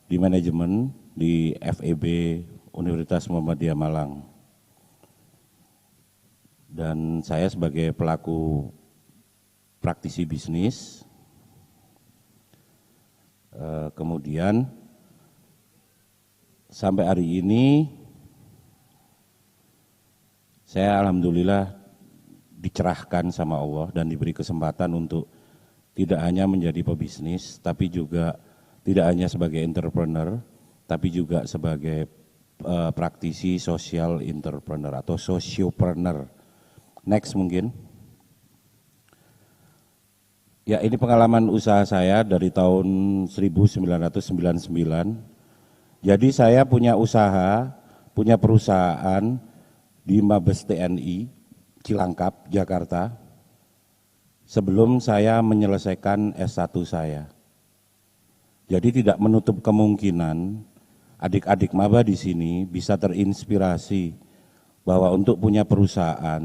di manajemen di FEB Universitas Muhammadiyah Malang. Dan saya sebagai pelaku praktisi bisnis, kemudian sampai hari ini saya alhamdulillah dicerahkan sama Allah dan diberi kesempatan untuk tidak hanya menjadi pebisnis, tapi juga tidak hanya sebagai entrepreneur, tapi juga sebagai praktisi social entrepreneur atau sociopreneur. Next mungkin. Ya, ini pengalaman usaha saya dari tahun 1999. Jadi saya punya usaha, punya perusahaan di Mabes TNI Cilangkap, Jakarta, sebelum saya menyelesaikan S1 saya. Jadi tidak menutup kemungkinan adik-adik maba di sini bisa terinspirasi bahwa untuk punya perusahaan,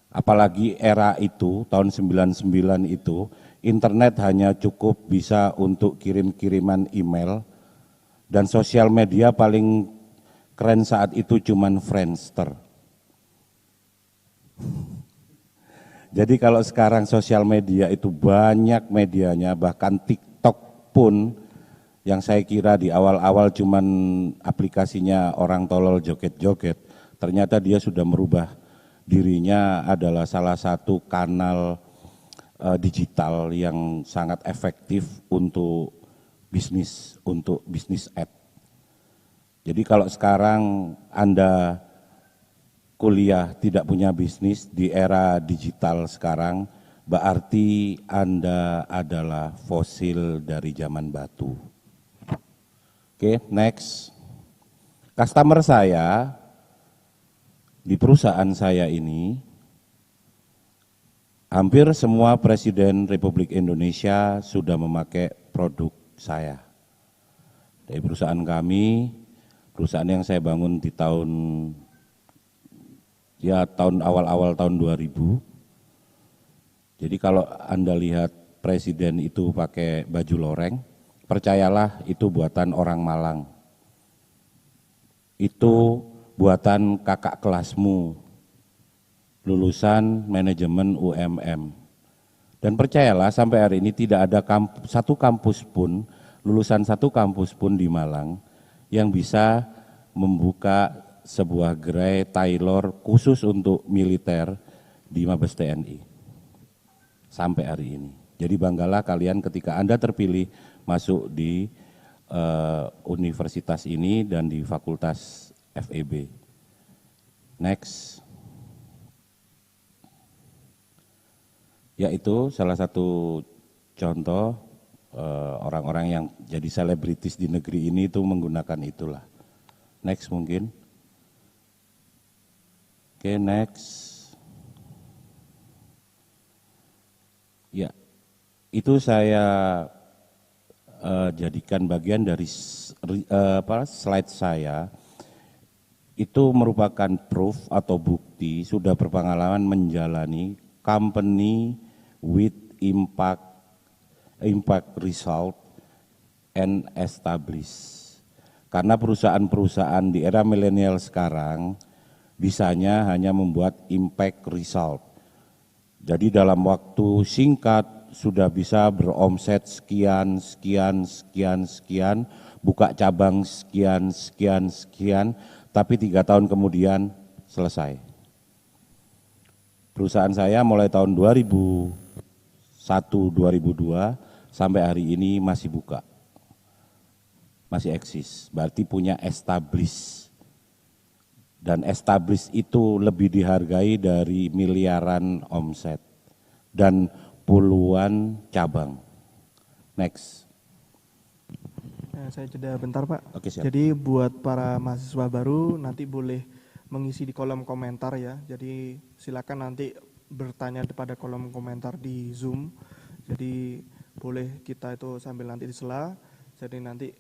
apalagi era itu, tahun 99 itu, internet hanya cukup bisa untuk kirim-kiriman email, dan sosial media paling keren saat itu cuman Friendster. Jadi kalau sekarang sosial media itu banyak medianya, bahkan TikTok pun yang saya kira di awal-awal cuman aplikasinya orang tolol joget-joget, ternyata dia sudah merubah dirinya adalah salah satu kanal digital yang sangat efektif untuk bisnis ad. Jadi kalau sekarang Anda kuliah tidak punya bisnis di era digital sekarang, berarti Anda adalah fosil dari zaman batu. Oke, next. Customer saya di perusahaan saya ini, hampir semua Presiden Republik Indonesia sudah memakai produk saya. Dari perusahaan kami, perusahaan yang saya bangun di tahun awal-awal tahun 2000. Jadi kalau Anda lihat Presiden itu pakai baju loreng, percayalah itu buatan orang Malang. Itu buatan kakak kelasmu, lulusan manajemen UMM. Dan percayalah sampai hari ini tidak ada lulusan satu kampus pun di Malang yang bisa membuka sebuah gerai tailor khusus untuk militer di Mabes TNI. Sampai hari ini. Jadi banggalah kalian ketika Anda terpilih masuk di universitas ini dan di fakultas FEB. Next. Yaitu salah satu contoh orang-orang yang jadi selebritis di negeri ini itu menggunakan itulah. Next mungkin. Oke, next. Ya, itu saya jadikan bagian dari slide saya. Itu merupakan proof atau bukti sudah berpengalaman menjalani company with impact result and established. Karena perusahaan-perusahaan di era milenial sekarang bisanya hanya membuat impact result. Jadi dalam waktu singkat sudah bisa beromset sekian, buka cabang sekian, tapi 3 tahun kemudian selesai. Perusahaan saya mulai tahun 2001, 2002 sampai hari ini masih buka, masih eksis, berarti punya established. Dan established itu lebih dihargai dari miliaran omset dan puluhan cabang. Next. Saya jeda bentar Pak. Oke, siap. Jadi buat para mahasiswa baru nanti boleh mengisi di kolom komentar ya. Jadi silakan nanti bertanya pada kolom komentar di Zoom. Jadi boleh kita itu sambil nanti disela. Jadi nanti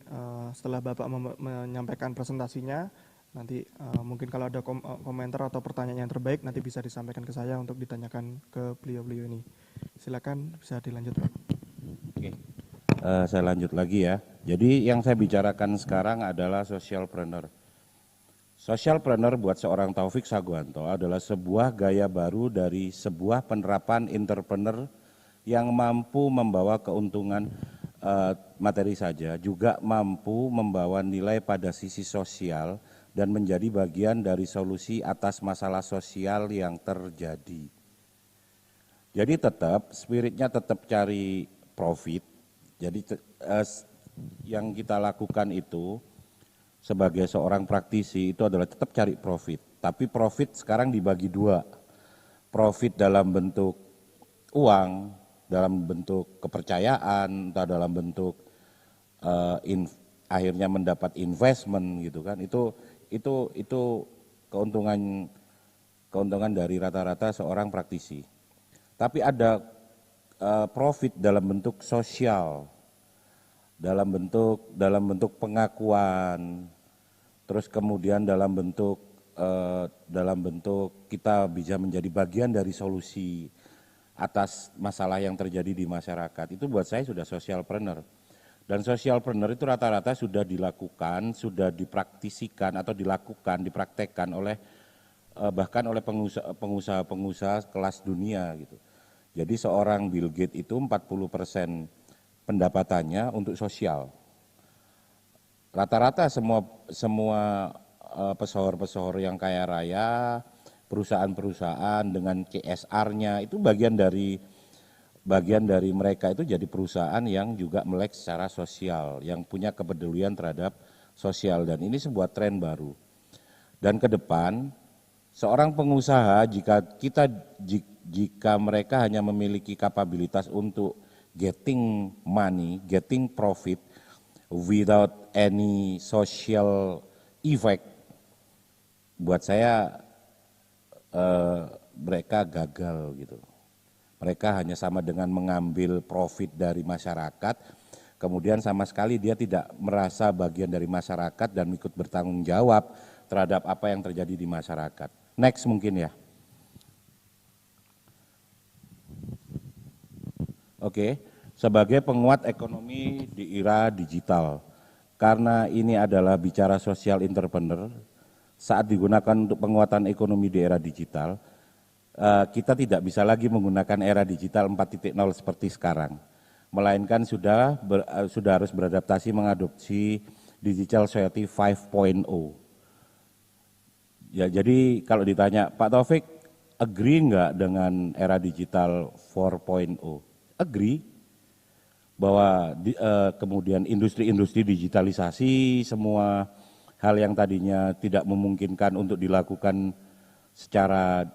setelah Bapak menyampaikan presentasinya, nanti mungkin kalau ada komentar atau pertanyaan yang terbaik nanti bisa disampaikan ke saya untuk ditanyakan ke beliau-beliau ini. Silakan bisa dilanjut Pak. Oke. Saya lanjut lagi ya. Jadi yang saya bicarakan sekarang adalah socialpreneur. Socialpreneur buat seorang Taufik Saguanto adalah sebuah gaya baru dari sebuah penerapan entrepreneur yang mampu membawa keuntungan materi saja, juga mampu membawa nilai pada sisi sosial dan menjadi bagian dari solusi atas masalah sosial yang terjadi. Jadi tetap spiritnya tetap cari profit. Jadi yang kita lakukan itu sebagai seorang praktisi itu adalah tetap cari profit. Tapi profit sekarang dibagi dua. Profit dalam bentuk uang, dalam bentuk kepercayaan, atau dalam bentuk akhirnya mendapat investment gitu kan. Itu keuntungan dari rata-rata seorang praktisi. Tapi ada profit dalam bentuk sosial, dalam bentuk pengakuan, terus kemudian dalam bentuk kita bisa menjadi bagian dari solusi atas masalah yang terjadi di masyarakat. Itu buat saya sudah socialpreneur. Dan socialpreneur itu rata-rata sudah dilakukan, sudah dipraktisikan atau dipraktekkan oleh bahkan oleh pengusaha-pengusaha kelas dunia gitu. Jadi seorang Bill Gates itu 40% pendapatannya untuk sosial. Rata-rata semua pesohor-pesohor yang kaya raya, perusahaan-perusahaan dengan CSR-nya itu bagian dari mereka itu jadi perusahaan yang juga melek secara sosial, yang punya kepedulian terhadap sosial, dan ini sebuah tren baru. Dan ke depan seorang pengusaha jika mereka hanya memiliki kapabilitas untuk getting money, getting profit without any social effect, buat saya mereka gagal gitu. Mereka hanya sama dengan mengambil profit dari masyarakat, kemudian sama sekali dia tidak merasa bagian dari masyarakat dan ikut bertanggung jawab terhadap apa yang terjadi di masyarakat. Next mungkin ya. Oke, sebagai penguat ekonomi di era digital, karena ini adalah bicara social entrepreneur, saat digunakan untuk penguatan ekonomi di era digital, kita tidak bisa lagi menggunakan era digital 4.0 seperti sekarang, melainkan sudah harus beradaptasi mengadopsi digital society 5.0. Ya, jadi kalau ditanya, Pak Taufik, agree nggak dengan era digital 4.0? Agree bahwa kemudian industri-industri digitalisasi, semua hal yang tadinya tidak memungkinkan untuk dilakukan secara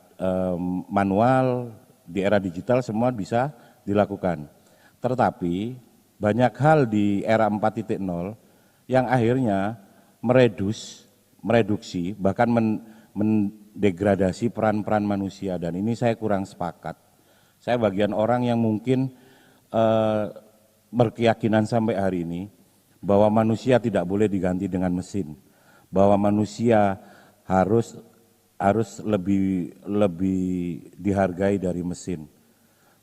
manual, di era digital semua bisa dilakukan. Tetapi banyak hal di era 4.0 yang akhirnya mereduksi, bahkan mendegradasi peran-peran manusia, dan ini saya kurang sepakat. Saya bagian orang yang mungkin berkeyakinan sampai hari ini bahwa manusia tidak boleh diganti dengan mesin, bahwa manusia harus lebih dihargai dari mesin,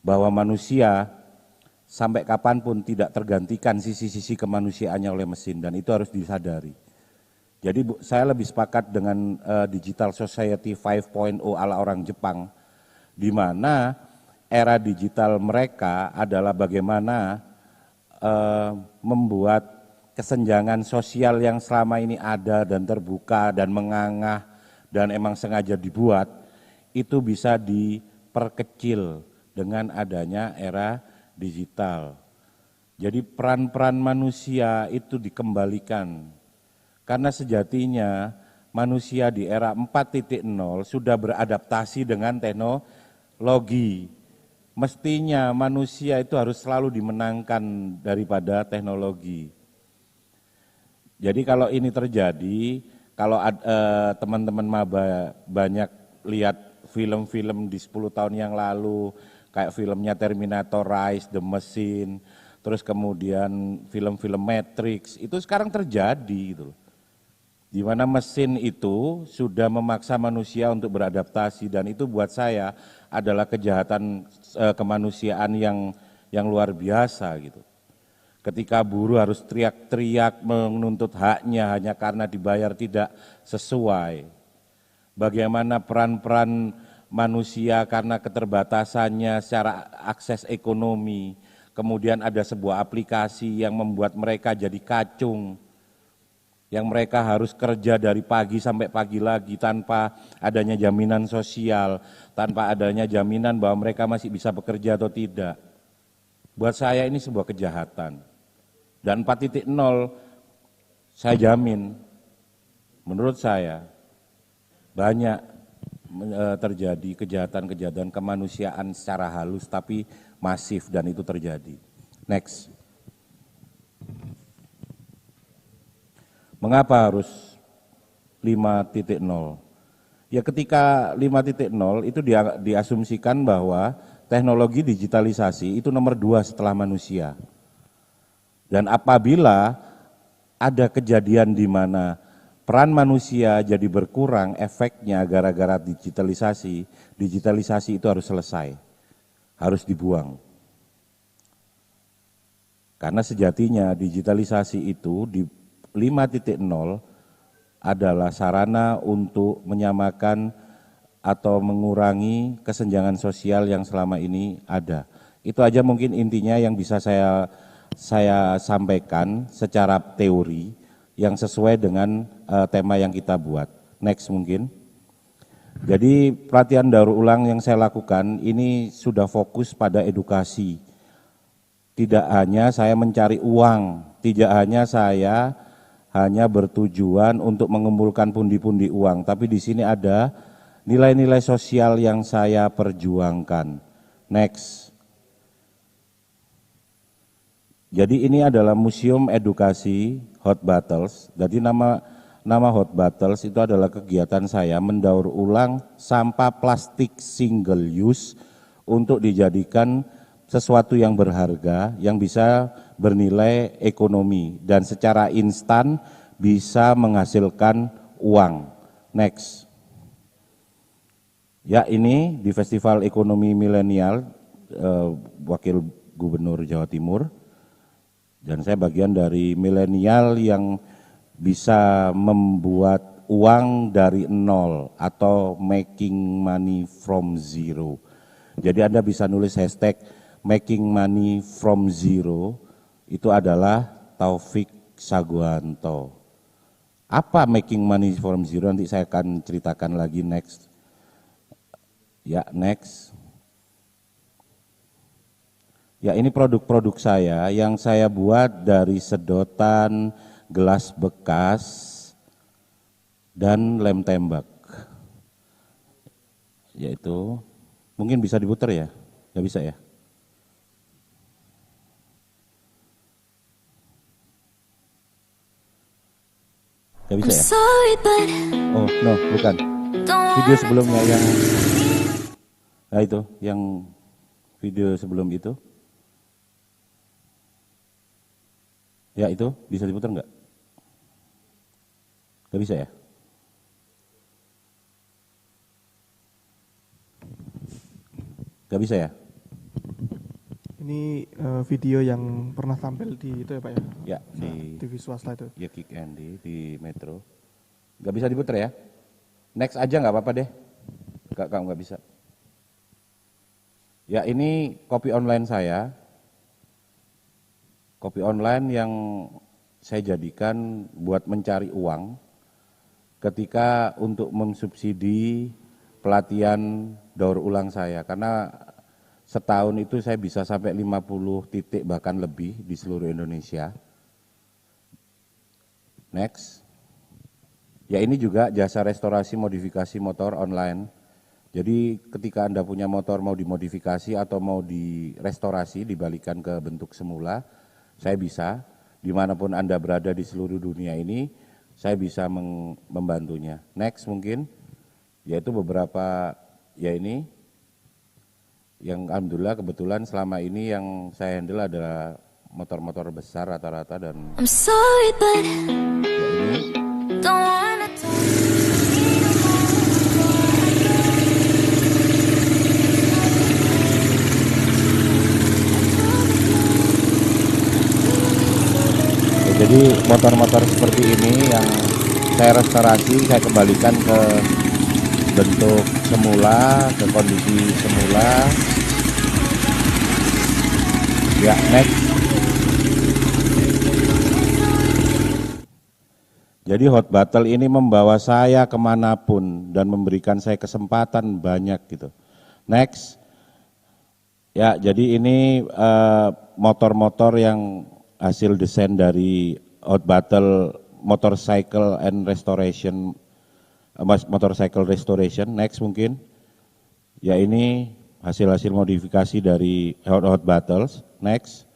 bahwa manusia sampai kapanpun tidak tergantikan sisi-sisi kemanusiaannya oleh mesin, dan itu harus disadari. Jadi saya lebih sepakat dengan digital society 5.0 ala orang Jepang, di mana era digital mereka adalah bagaimana membuat kesenjangan sosial yang selama ini ada dan terbuka dan mengangah dan emang sengaja dibuat, itu bisa diperkecil dengan adanya era digital. Jadi peran-peran manusia itu dikembalikan, karena sejatinya manusia di era 4.0 sudah beradaptasi dengan teknologi. Mestinya manusia itu harus selalu dimenangkan daripada teknologi. Jadi kalau ini terjadi, kalau teman-teman maba banyak lihat film-film di 10 tahun yang lalu, kayak filmnya Terminator Rise, The Machine, terus kemudian film-film Matrix, itu sekarang terjadi gitu. Di mana mesin itu sudah memaksa manusia untuk beradaptasi, dan itu buat saya adalah kejahatan kemanusiaan yang luar biasa gitu. Ketika buruh harus teriak-teriak menuntut haknya hanya karena dibayar tidak sesuai. Bagaimana peran-peran manusia karena keterbatasannya secara akses ekonomi. Kemudian ada sebuah aplikasi yang membuat mereka jadi kacung. Yang mereka harus kerja dari pagi sampai pagi lagi tanpa adanya jaminan sosial, tanpa adanya jaminan bahwa mereka masih bisa bekerja atau tidak. Buat saya ini sebuah kejahatan. Dan 4.0 saya jamin, menurut saya banyak terjadi kejahatan-kejahatan kemanusiaan secara halus tapi masif dan itu terjadi. Next. Mengapa harus 5.0? Ya ketika 5.0 itu diasumsikan bahwa teknologi digitalisasi itu nomor 2 setelah manusia. Dan apabila ada kejadian di mana peran manusia jadi berkurang efeknya gara-gara digitalisasi itu harus selesai, harus dibuang. Karena sejatinya digitalisasi itu di 5.0 adalah sarana untuk menyamakan atau mengurangi kesenjangan sosial yang selama ini ada. Itu aja mungkin intinya yang bisa saya sampaikan secara teori yang sesuai dengan tema yang kita buat. Next mungkin. Jadi pelatihan daur ulang yang saya lakukan ini sudah fokus pada edukasi. Tidak hanya saya mencari uang, tidak hanya saya hanya bertujuan untuk mengumpulkan pundi-pundi uang, tapi di sini ada nilai-nilai sosial yang saya perjuangkan. Next. Jadi ini adalah Museum Edukasi Hot Battles. Jadi nama Hot Battles itu adalah kegiatan saya mendaur ulang sampah plastik single use untuk dijadikan sesuatu yang berharga, yang bisa bernilai ekonomi dan secara instan bisa menghasilkan uang. Next. Ya ini di Festival Ekonomi Milenial Wakil Gubernur Jawa Timur. Dan saya bagian dari milenial yang bisa membuat uang dari nol atau making money from zero. Jadi Anda bisa nulis hashtag making money from zero, itu adalah Taufik Saguanto. Apa making money from zero nanti saya akan ceritakan lagi next. Ya next. Ya ini produk-produk saya yang saya buat dari sedotan, gelas bekas, dan lem tembak. Yaitu, mungkin bisa diputar ya? Nggak bisa ya? Nggak bisa ya? Oh no, bukan. Video sebelumnya yang, nah itu, yang video sebelum itu. Ya itu bisa diputar enggak? Enggak bisa ya? Enggak bisa ya? Ini video yang pernah tampil di itu ya Pak ya? Ya di TV swasta itu. Ya Kick Andy di Metro. Enggak bisa diputar ya? Next aja enggak apa-apa deh. Kamu enggak bisa. Ya ini kopi online saya. Kopi online yang saya jadikan buat mencari uang ketika untuk mensubsidi pelatihan daur ulang saya. Karena setahun itu saya bisa sampai 50 titik bahkan lebih di seluruh Indonesia. Next. Ya ini juga jasa restorasi modifikasi motor online. Jadi ketika Anda punya motor mau dimodifikasi atau mau direstorasi, dibalikan ke bentuk semula, saya bisa, dimanapun Anda berada di seluruh dunia ini, saya bisa membantunya. Next mungkin, yaitu beberapa, ya ini, yang alhamdulillah kebetulan selama ini yang saya handle adalah motor-motor besar rata-rata dan ya ini. Jadi motor-motor seperti ini yang saya restorasi, saya kembalikan ke bentuk semula, ke kondisi semula. Ya, next. Jadi Hot Battle ini membawa saya kemanapun dan memberikan saya kesempatan banyak gitu. Next. Ya, jadi ini motor-motor yang hasil desain dari Hot Battle Motorcycle and Restoration, Motorcycle Restoration. Next mungkin. Ya, ini hasil-hasil modifikasi dari Hot Battles. Next.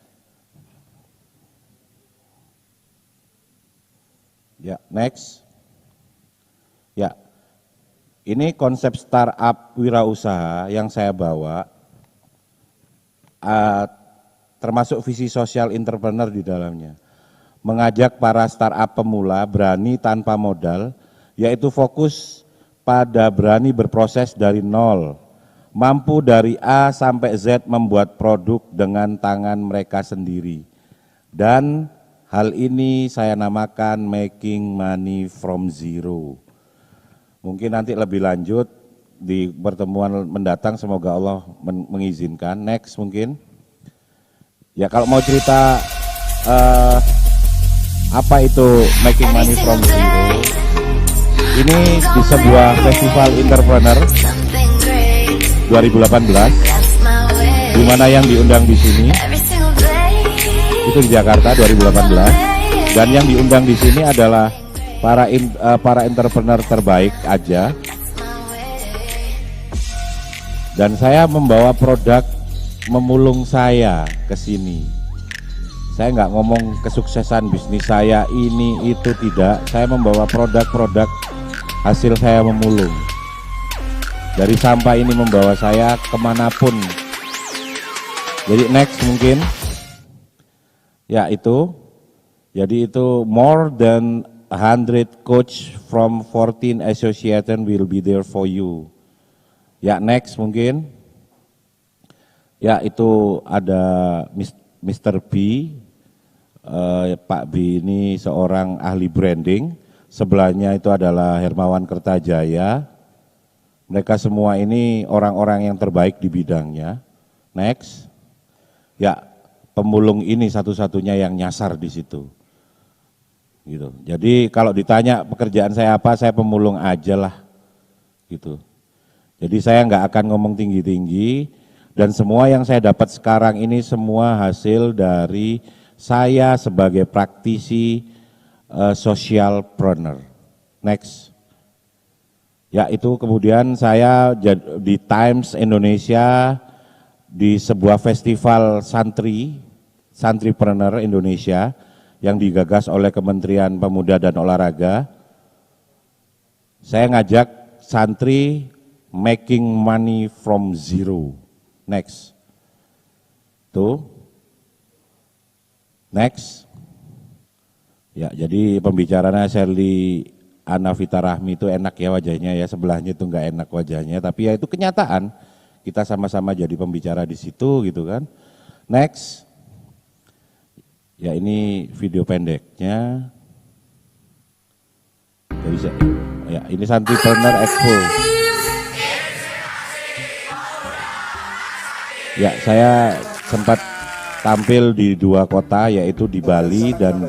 Ya, next. Ya, ini konsep startup wirausaha yang saya bawa, termasuk visi sosial entrepreneur di dalamnya. Mengajak para startup pemula berani tanpa modal, yaitu fokus pada berani berproses dari nol, mampu dari A sampai Z membuat produk dengan tangan mereka sendiri. Dan hal ini saya namakan making money from zero. Mungkin nanti lebih lanjut di pertemuan mendatang, semoga Allah mengizinkan. Next mungkin. Ya, kalau mau cerita apa itu making money from zero, ini di sebuah festival entrepreneur 2018, di mana yang diundang di sini itu di Jakarta 2018, dan yang diundang di sini adalah para entrepreneur terbaik aja. Dan saya membawa produk memulung saya ke sini. Saya nggak ngomong kesuksesan bisnis saya ini itu, tidak. Saya membawa produk-produk hasil saya memulung. Dari sampah ini membawa saya kemanapun. Jadi next mungkin. Ya, itu. Jadi itu more than 100 coach from 14 association will be there for you. Ya, next mungkin. Ya, itu ada Mr. B. Pak B ini seorang ahli branding. Sebelahnya itu adalah Hermawan Kertajaya. Mereka semua ini orang-orang yang terbaik di bidangnya. Next. Ya, pemulung ini satu-satunya yang nyasar di situ. Gitu. Jadi kalau ditanya pekerjaan saya apa, saya pemulung aja lah. Gitu. Jadi saya nggak akan ngomong tinggi-tinggi, dan semua yang saya dapat sekarang ini semua hasil dari saya sebagai praktisi socialpreneur. Next. Ya, itu kemudian saya di Times Indonesia di sebuah festival Santripreneur Indonesia yang digagas oleh Kementerian Pemuda dan Olahraga. Saya ngajak santri making money from zero. Next. Tuh. Next. Ya, jadi pembicaranya Sherly Anavita Rahmi itu enak ya wajahnya ya, sebelahnya itu enggak enak wajahnya, tapi ya itu kenyataan. Kita sama-sama jadi pembicara di situ gitu kan. Next. Ya, ini video pendeknya. Ya, ini Santripreneur Expo. Ya, saya sempat tampil di 2 kota, yaitu di Bali dan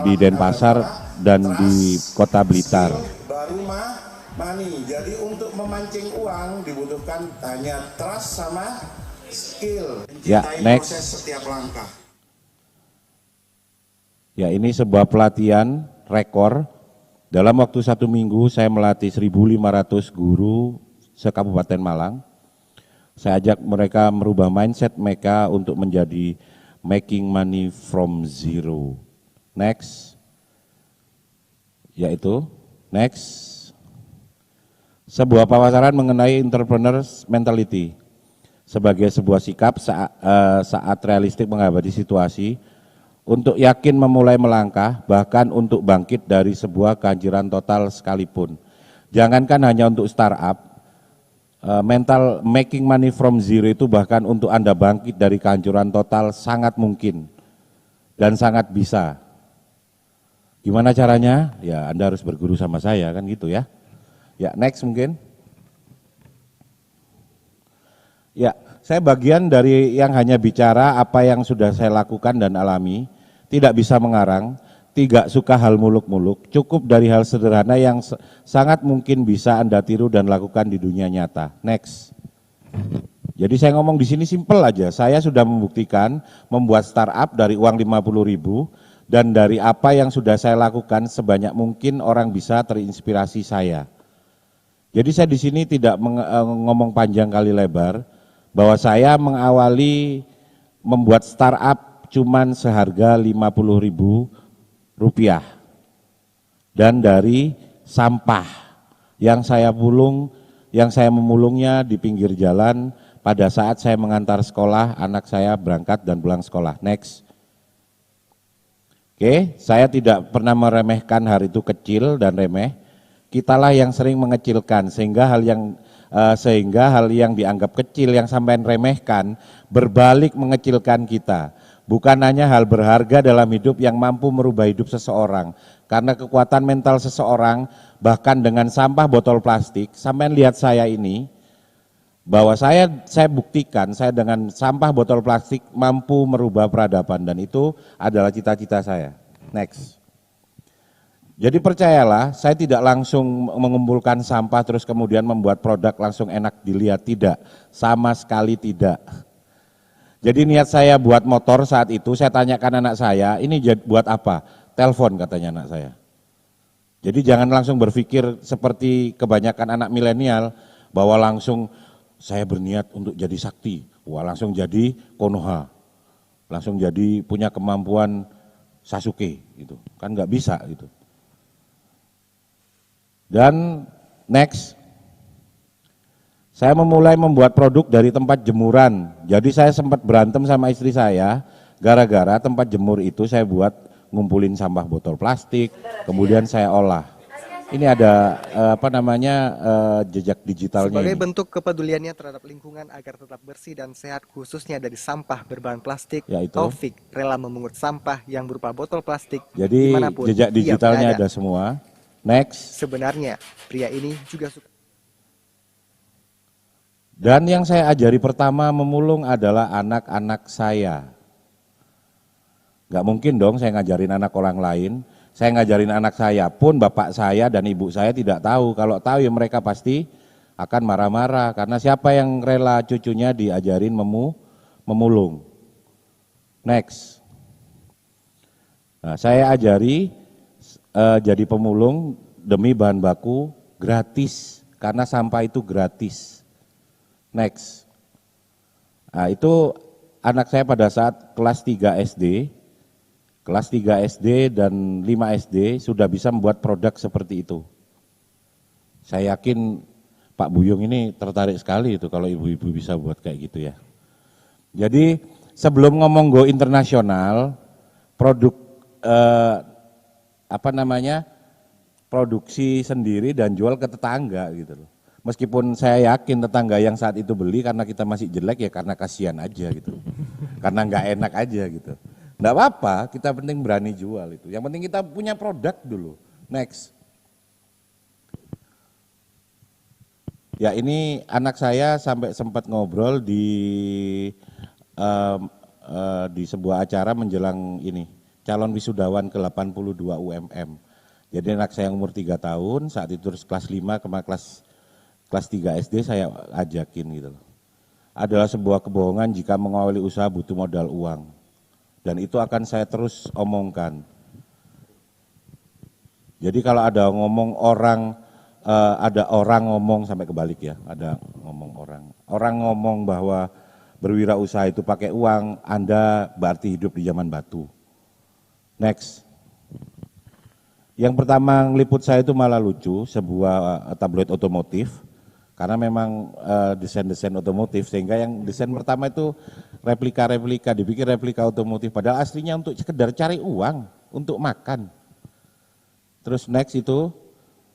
di Denpasar dan di Kota Blitar. Baru money. Jadi untuk memancing uang dibutuhkan hanya trust sama skill. Ya, next. Proses setiap langkah. Ya, ini sebuah pelatihan rekor. Dalam waktu 1 minggu saya melatih 1.500 guru se-Kabupaten Malang. Saya ajak mereka merubah mindset mereka untuk menjadi making money from zero. Next. Yaitu, next. Sebuah paparan mengenai entrepreneurs mentality sebagai sebuah sikap saat realistik menghadapi situasi, untuk yakin memulai melangkah, bahkan untuk bangkit dari sebuah kehancuran total sekalipun. Jangankan hanya untuk startup, mental making money from zero itu bahkan untuk Anda bangkit dari kehancuran total sangat mungkin dan sangat bisa. Gimana caranya? Ya Anda harus berguru sama saya kan gitu ya. Ya next mungkin. Ya, saya bagian dari yang hanya bicara apa yang sudah saya lakukan dan alami, tidak bisa mengarang, tidak suka hal muluk-muluk, cukup dari hal sederhana yang sangat mungkin bisa Anda tiru dan lakukan di dunia nyata. Next. Jadi saya ngomong di sini simpel aja, saya sudah membuktikan membuat startup dari uang 50.000 dan dari apa yang sudah saya lakukan sebanyak mungkin orang bisa terinspirasi saya. Jadi saya di sini tidak ngomong panjang kali lebar, bahwa saya mengawali membuat startup cuman seharga 50.000 rupiah. Dan dari sampah yang saya memulungnya di pinggir jalan pada saat saya mengantar sekolah, anak saya berangkat dan pulang sekolah. Next. Oke, saya tidak pernah meremehkan hal itu kecil dan remeh. Kitalah yang sering mengecilkan sehingga hal yang dianggap kecil yang sampai remehkan berbalik mengecilkan kita. Bukan hanya hal berharga dalam hidup yang mampu merubah hidup seseorang. Karena kekuatan mental seseorang bahkan dengan sampah botol plastik, sampai lihat saya ini, bahwa saya buktikan saya dengan sampah botol plastik mampu merubah peradaban dan itu adalah cita-cita saya. Next. Jadi percayalah, saya tidak langsung mengumpulkan sampah terus kemudian membuat produk langsung enak dilihat, tidak, sama sekali tidak. Jadi niat saya buat motor saat itu, saya tanyakan anak saya, ini buat apa? Telepon katanya anak saya. Jadi jangan langsung berpikir seperti kebanyakan anak milenial, bahwa langsung saya berniat untuk jadi sakti, wah langsung jadi Konoha, langsung jadi punya kemampuan Sasuke, gitu. Kan nggak bisa gitu. Dan next, saya memulai membuat produk dari tempat jemuran. Jadi saya sempat berantem sama istri saya, gara-gara tempat jemur itu saya buat ngumpulin sampah botol plastik, kemudian saya olah. Ini ada jejak digitalnya. Sebagai ini. bentuk kepeduliannya terhadap lingkungan agar tetap bersih dan sehat khususnya dari sampah berbahan plastik, Yaitu? Taufik rela memungut sampah yang berupa botol plastik Jadi dimanapun jejak ia digitalnya berada. ada semua. Next. Sebenarnya pria ini juga suka. Dan yang saya ajari pertama memulung adalah anak-anak saya. Gak mungkin dong saya ngajarin anak orang lain. Saya ngajarin anak saya pun bapak saya dan ibu saya tidak tahu. Kalau tahu ya mereka pasti akan marah-marah. Karena siapa yang rela cucunya diajarin memulung. Next. Nah, saya ajari jadi pemulung demi bahan baku gratis. Karena sampah itu gratis. Next. Nah, itu anak saya pada saat kelas 3 SD. Kelas 3 SD dan 5 SD sudah bisa membuat produk seperti itu. Saya yakin Pak Buyung ini tertarik sekali itu kalau ibu-ibu bisa buat kayak gitu ya. Jadi sebelum ngomong go internasional, produk produksi sendiri dan jual ke tetangga gitu loh. Meskipun saya yakin tetangga yang saat itu beli karena kita masih jelek ya karena kasihan aja gitu. Karena nggak enak aja gitu. Nggak apa-apa, kita penting berani jual itu. Yang penting kita punya produk dulu. Next. Ya ini anak saya sampai sempat ngobrol di sebuah acara menjelang ini calon wisudawan ke-82 UMM. Jadi anak saya umur 3 tahun, saat itu terus kelas 5 ke kelas 3 SD saya ajakin gitu loh. Adalah sebuah kebohongan jika mengawali usaha butuh modal uang. Dan itu akan saya terus omongkan. Jadi kalau ada ngomong orang, ada orang ngomong sampai kebalik ya, ada ngomong orang. Orang ngomong bahwa berwirausaha itu pakai uang, Anda berarti hidup di zaman batu. Next. Yang pertama ngeliput saya itu malah lucu, sebuah tabloid otomotif. Karena memang desain-desain otomotif, sehingga yang desain pertama itu replika-replika, dibikin replika otomotif, padahal aslinya untuk sekedar cari uang, untuk makan. Terus next itu,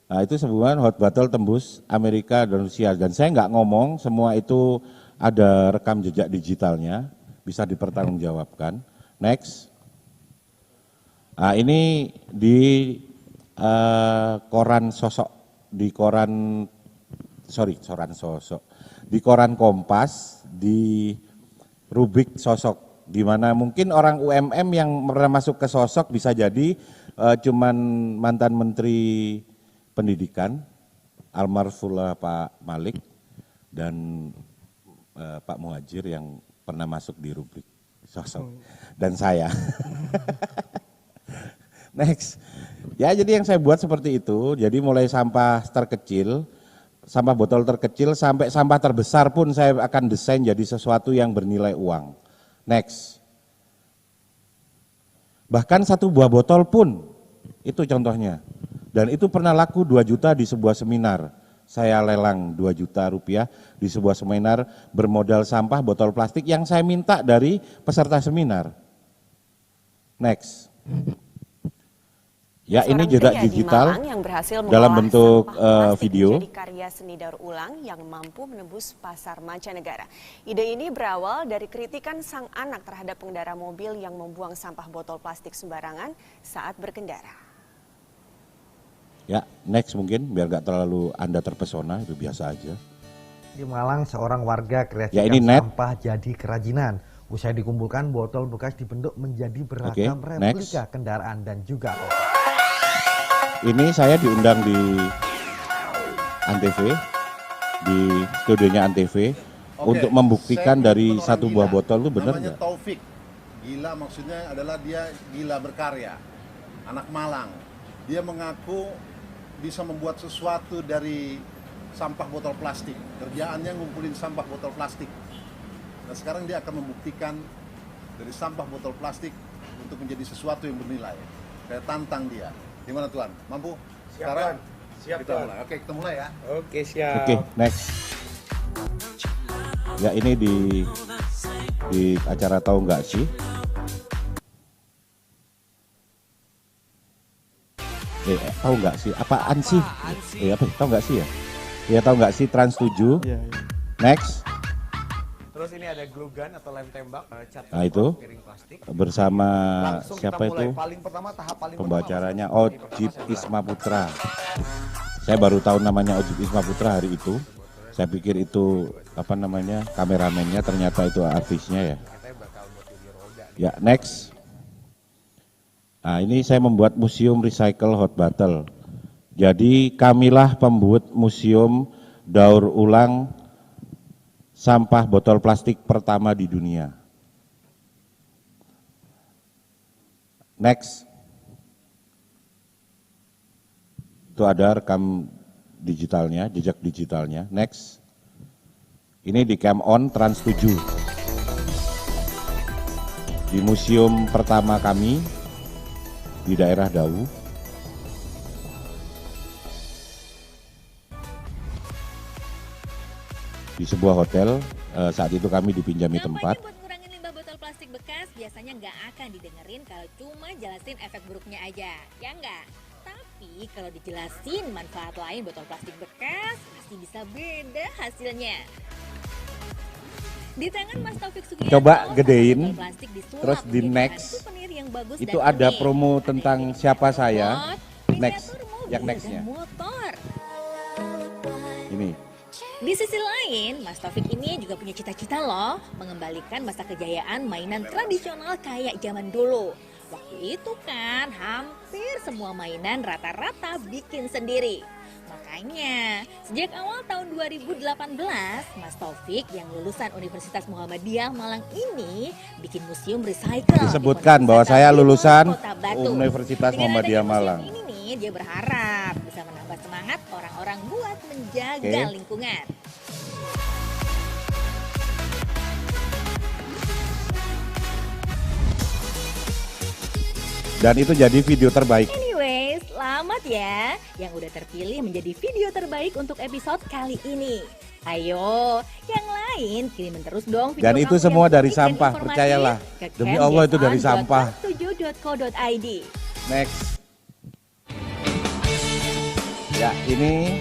nah itu sebuah hot battle tembus Amerika dan Rusia, dan saya nggak ngomong, semua itu ada rekam jejak digitalnya, bisa dipertanggungjawabkan. Next. Nah, ini di koran sosok, di koran di koran Kompas, di rubrik sosok, di mana mungkin orang UMM yang pernah masuk ke sosok bisa jadi cuman mantan Menteri Pendidikan, almarhumlah Pak Malik, dan Pak Muhajir yang pernah masuk di rubrik sosok, dan saya. Next, ya jadi yang saya buat seperti itu, jadi mulai sampah terkecil, sampah botol terkecil sampai sampah terbesar pun saya akan desain jadi sesuatu yang bernilai uang. Next, bahkan 1 buah botol pun, itu contohnya, dan itu pernah laku 2 juta di sebuah seminar. Saya lelang 2 juta rupiah di sebuah seminar bermodal sampah botol plastik yang saya minta dari peserta seminar. Next. Ya, ini jeda digital dalam bentuk video. Menjadi karya seni daur ulang yang mampu menembus pasar mancanegara. Ide ini berawal dari kritikan sang anak terhadap pengendara mobil yang membuang sampah botol plastik sembarangan saat berkendara. Ya, next mungkin biar nggak terlalu Anda terpesona, itu biasa aja. Di Malang, seorang warga kreasikan ya, ini sampah jadi kerajinan. Usai dikumpulkan, botol bekas dibentuk menjadi beragam replika kendaraan dan juga kotak. Ini saya diundang di Antv, di studionya Antv, untuk membuktikan dari 1 buah botol itu benar nggak? Namanya Taufik, gila maksudnya adalah dia gila berkarya, anak Malang. Dia mengaku bisa membuat sesuatu dari sampah botol plastik, kerjaannya ngumpulin sampah botol plastik. Nah sekarang dia akan membuktikan dari sampah botol plastik untuk menjadi sesuatu yang bernilai. Saya tantang dia. Gimana Tuan? Mampu? Sekarang? Siap kita mulai. Oke, kita mulai ya. Oke, siap. Oke, next. Ya, ini di acara Tahu Nggak Sih. Tahu nggak sih? Apaan sih? Apa? Tahu nggak sih ya? Ya, tahu nggak sih Trans 7? Ya. Next. Terus ini ada glue gun atau lem tembak, Nah itu bersama siapa itu? Pembacaranya Ojib Isma Putra. Saya baru tahu namanya Ojib Isma Putra hari itu. Saya pikir itu apa namanya kameramennya, ternyata itu artisnya ya. Ya, next. Nah, ini saya membuat museum recycle hot bottle. Jadi kamilah pembuat museum daur ulang sampah botol plastik pertama di dunia. Next. Itu ada rekam digitalnya, jejak digitalnya. Next. Ini di Camp On Trans 7. Di museum pertama kami di daerah Dawu. Di sebuah hotel, saat itu kami dipinjami tempat. Buat ngurangin limbah botol plastik bekas biasanya nggak akan didengerin kalau cuma jelasin efek buruknya aja, ya nggak? Tapi kalau dijelasin manfaat lain botol plastik bekas pasti bisa beda hasilnya. Di tangan Mas Taufik Sugiarto, coba gedein, terus di next, itu ada promo tentang siapa saya. Next, yang nextnya. Ini. Di sisi lain, Mas Taufik ini juga punya cita-cita loh, mengembalikan masa kejayaan mainan tradisional kayak zaman dulu. Waktu itu kan hampir semua mainan rata-rata bikin sendiri. Makanya, sejak awal tahun 2018, Mas Taufik yang lulusan Universitas Muhammadiyah Malang ini bikin museum recycle. Disebutkan bahwa saya lulusan Universitas Muhammadiyah Malang. Ini nih, dia berharap bisa menambah semangat orang-orang buat menjaga lingkungan. Dan itu jadi video terbaik. Anyways, selamat ya yang udah terpilih menjadi video terbaik untuk episode kali ini. Ayo, yang lain kirimin terus dong video. Dan itu semua dari sampah, percayalah. Demi Allah itu dari sampah. 7.co.id. Next. Ya, ini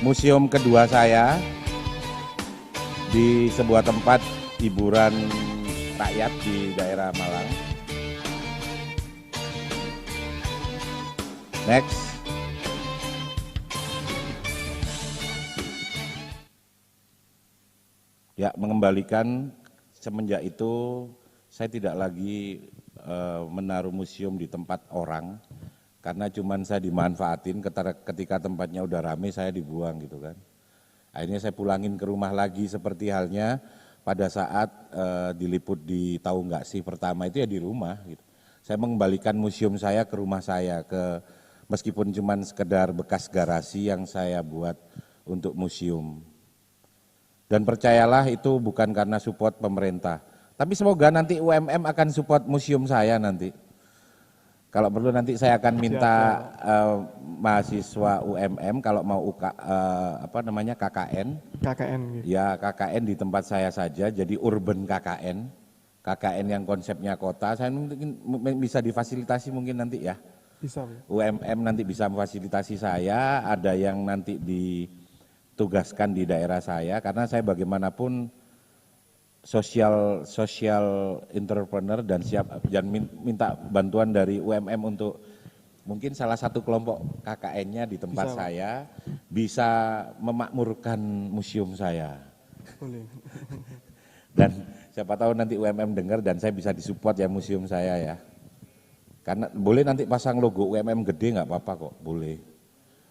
museum kedua saya di sebuah tempat hiburan rakyat di daerah Malang. Next. Ya, mengembalikan semenjak itu saya tidak lagi menaruh museum di tempat orang, karena cuman saya dimanfaatin ketika tempatnya udah rame saya dibuang gitu kan. Akhirnya saya pulangin ke rumah lagi seperti halnya pada saat diliput di Tahu Nggak Sih pertama itu ya di rumah gitu. Saya mengembalikan museum saya ke rumah saya, meskipun cuman sekedar bekas garasi yang saya buat untuk museum. Dan percayalah itu bukan karena support pemerintah. Tapi semoga nanti UMM akan support museum saya nanti. Kalau perlu nanti saya akan minta mahasiswa UMM kalau mau KKN. KKN. Gitu. Ya KKN di tempat saya saja, jadi urban KKN. KKN yang konsepnya kota, saya mungkin bisa difasilitasi mungkin nanti ya. Bisa. UMM nanti bisa memfasilitasi saya, ada yang nanti ditugaskan di daerah saya, karena saya bagaimanapun social entrepreneur dan minta bantuan dari UMM untuk mungkin salah satu kelompok KKN-nya di tempat saya bisa memakmurkan museum saya. Boleh. Dan siapa tahu nanti UMM dengar dan saya bisa disupport ya museum saya ya. Karena boleh nanti pasang logo UMM gede nggak apa-apa kok, boleh.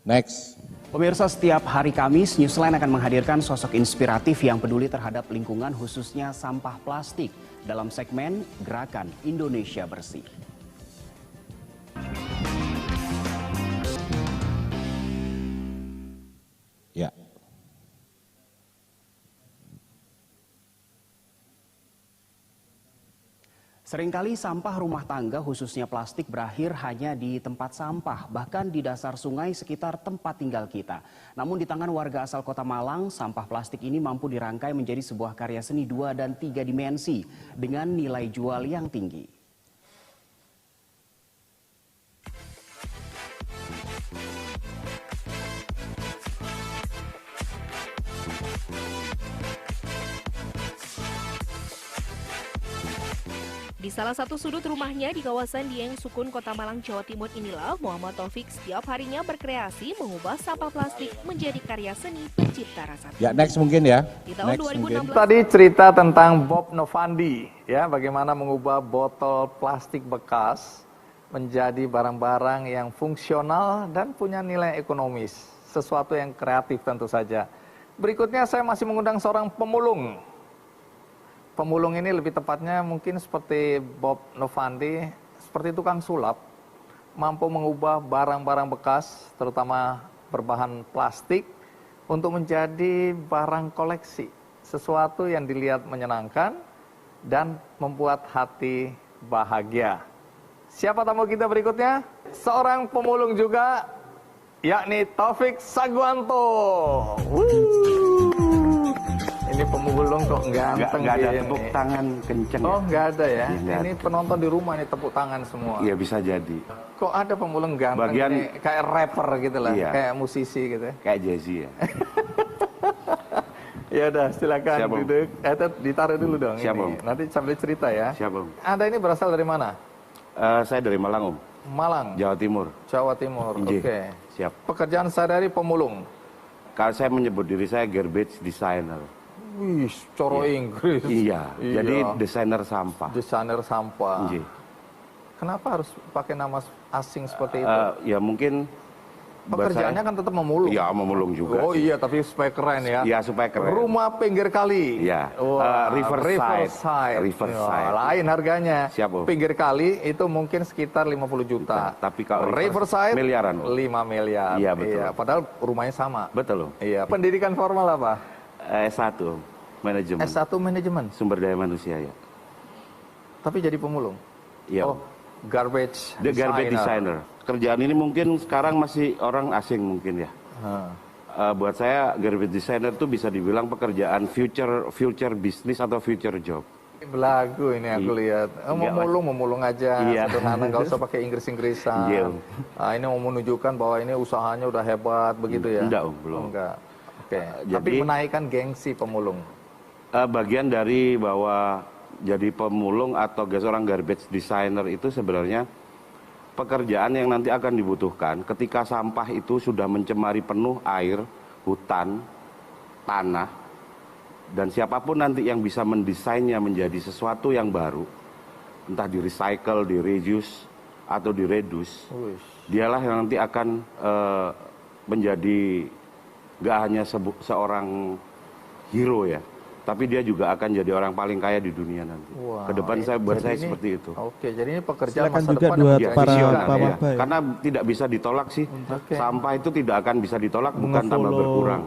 Next. Pemirsa, setiap hari Kamis, Newsline akan menghadirkan sosok inspiratif yang peduli terhadap lingkungan, khususnya sampah plastik, dalam segmen Gerakan Indonesia Bersih. Ya. Seringkali sampah rumah tangga khususnya plastik berakhir hanya di tempat sampah, bahkan di dasar sungai sekitar tempat tinggal kita. Namun di tangan warga asal Kota Malang, sampah plastik ini mampu dirangkai menjadi sebuah karya seni 2 dan 3 dimensi dengan nilai jual yang tinggi. Di salah satu sudut rumahnya di kawasan Dieng Sukun, Kota Malang, Jawa Timur inilah Muhammad Taufik setiap harinya berkreasi mengubah sampah plastik menjadi karya seni pencipta rasa. Ya, next mungkin ya. Di tahun 2016. Tadi cerita tentang Bob Novandi, ya, bagaimana mengubah botol plastik bekas menjadi barang-barang yang fungsional dan punya nilai ekonomis. Sesuatu yang kreatif tentu saja. Berikutnya saya masih mengundang seorang pemulung. Pemulung ini lebih tepatnya mungkin seperti Bob Novandi, seperti tukang sulap, mampu mengubah barang-barang bekas, terutama berbahan plastik, untuk menjadi barang koleksi. Sesuatu yang dilihat menyenangkan dan membuat hati bahagia. Siapa tamu kita berikutnya? Seorang pemulung juga, yakni Taufik Saguanto. Ini pemulung kok ganteng. Nggak ada tepuk tangan kenceng. Oh, nggak ada ya? Nggak Ini ada. penonton di rumah nih tepuk tangan semua. Iya, bisa jadi. Kok ada pemulung ganteng Bagian nih, kayak rapper gitu lah, iya. kayak musisi gitu ya. Kayak Jay-Z ya. Ya udah, silakan Siap, Om. duduk. Ditaruh dulu dong Siap, ini. Om. Nanti sambil cerita ya. Siap, Om. Anda ini berasal dari mana? Saya dari Malang, Om. Malang, Jawa Timur. Jawa Timur. Nggih. Oke. Siap. Pekerjaan sehari-hari pemulung. Kalau saya menyebut diri saya garbage designer. Wih, coro Inggris. Iya, jadi desainer sampah. Desainer sampah. Nggih. Kenapa harus pakai nama asing seperti itu? Ya mungkin Pekerjaannya kan tetap memulung. Iya, memulung juga. Oh iya, tapi supaya keren ya. Iya, supaya keren. Rumah pinggir kali. Iya. Wah, Riverside. Wah, lain harganya. Siap, Om. Pinggir kali itu mungkin sekitar 50 juta. Tapi kalau Riverside miliaran, Om. 5 miliar. Iya, betul. Padahal rumahnya sama. Betul, Om. Iya. Pendidikan formal apa? S1, Om. Manajemen. S1 manajemen. Sumber daya manusia ya. Tapi jadi pemulung. Iya. Oh, garbage The garbage designer. Kerjaan ini mungkin sekarang masih orang asing mungkin ya. Buat saya garbage designer itu bisa dibilang pekerjaan future business atau future job. Belagu ini aku lihat. Memulung aja. Iya. Sederhana, nggak usah pakai Inggris-Inggrisan. Iya. Ini mau menunjukkan bahwa ini usahanya udah hebat begitu ya? Enggak, Om, belum. Enggak. Oke. Jadi, tapi menaikkan gengsi pemulung. Bagian dari bahwa jadi pemulung atau seorang garbage designer itu sebenarnya pekerjaan yang nanti akan dibutuhkan ketika sampah itu sudah mencemari penuh air, hutan, tanah, dan siapapun nanti yang bisa mendesainnya menjadi sesuatu yang baru, entah di recycle, di reuse, atau di reduce, dialah yang nanti akan menjadi gak hanya seorang hero ya, tapi dia juga akan jadi orang paling kaya di dunia nanti. Wow, Kedepan buat saya seperti itu. Oke, jadi ini pekerjaan Silakan masa juga depan buat yang para visioner, ya. Karena tidak bisa ditolak sih. Sampah itu tidak akan bisa ditolak, bukan tambah Nge-follow berkurang.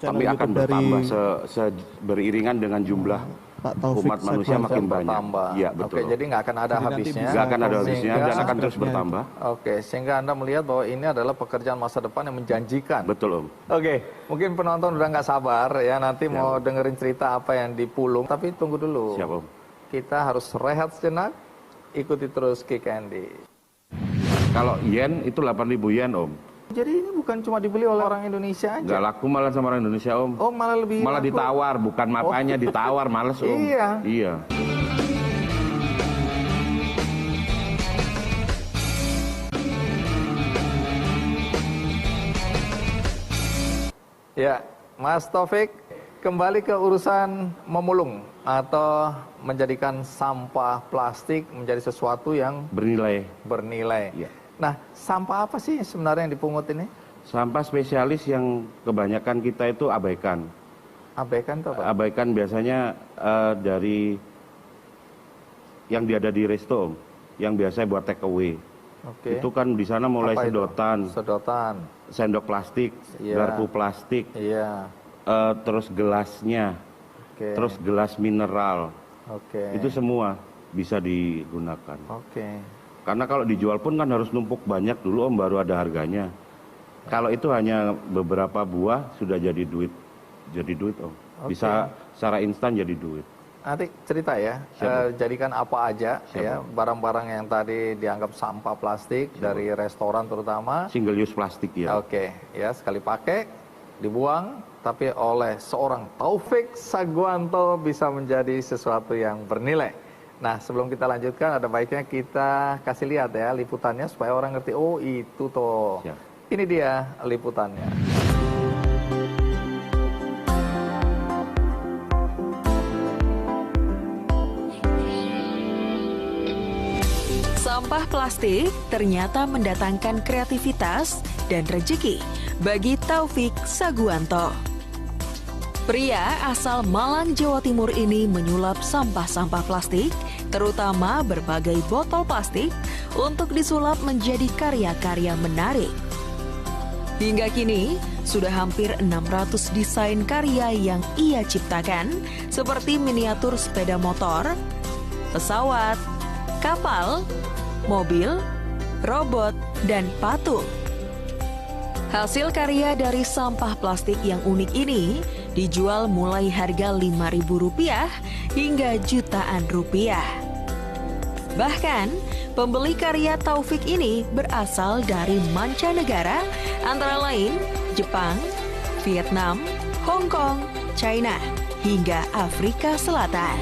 Tapi akan YouTube dari bertambah beriringan dengan jumlah Pak Taufik umat manusia Saguanto. makin banyak. bertambah. Iya, betul. Oke, jadi nggak akan ada Jadi nanti habisnya. Nggak akan ada habisnya Sehingga- dan akan terus bertambah. Oke, sehingga Anda melihat bahwa ini adalah pekerjaan masa depan yang menjanjikan. Betul, Om. Oke, mungkin penonton udah nggak sabar ya nanti mau dengerin cerita apa yang dipulung. Tapi tunggu dulu. Siap, Om. Kita harus rehat sejenak, ikuti terus Kick Andy. Kalau yen itu 8.000 yen, Om. Jadi ini bukan cuma dibeli oleh orang Indonesia aja. Nggak laku malah sama orang Indonesia, Om. Oh, malah lebih Malah laku. ditawar, bukan mapanya ditawar, males, Om. Iya. Iya. Ya, Mas Taufik, kembali ke urusan memulung atau menjadikan sampah plastik menjadi sesuatu yang bernilai. Iya. Nah, sampah apa sih sebenarnya yang dipungut ini? Sampah spesialis yang kebanyakan kita itu abaikan. Abaikan itu apa? Abaikan biasanya dari yang ada di resto, Om. Yang biasa buat take away. Oke. Itu kan di sana mulai Apa itu? sedotan, sendok plastik, Iya. garpu plastik, Iya. terus gelasnya, Oke. terus gelas mineral. Oke. Itu semua bisa digunakan. Oke. Karena kalau dijual pun kan harus numpuk banyak dulu, Om, baru ada harganya. Kalau itu hanya beberapa buah sudah jadi duit, Om. Oke. Bisa secara instan jadi duit. Nanti cerita ya, jadikan apa aja ya barang-barang yang tadi dianggap sampah plastik dari restoran terutama. Single use plastik ya. Oke, ya sekali pakai, dibuang, tapi oleh seorang Taufik Saguanto bisa menjadi sesuatu yang bernilai. Nah, sebelum kita lanjutkan, ada baiknya kita kasih lihat ya liputannya supaya orang ngerti, oh itu toh. Ini dia liputannya. Sampah plastik ternyata mendatangkan kreativitas dan rezeki bagi Taufik Saguanto. Pria asal Malang, Jawa Timur ini menyulap sampah-sampah plastik, terutama berbagai botol plastik, untuk disulap menjadi karya-karya menarik. Hingga kini, sudah hampir 600 desain karya yang ia ciptakan, seperti miniatur sepeda motor, pesawat, kapal, mobil, robot, dan patung. Hasil karya dari sampah plastik yang unik ini dijual mulai harga Rp5.000 hingga jutaan rupiah. Bahkan, pembeli karya Taufik ini berasal dari mancanegara, antara lain Jepang, Vietnam, Hong Kong, China, hingga Afrika Selatan.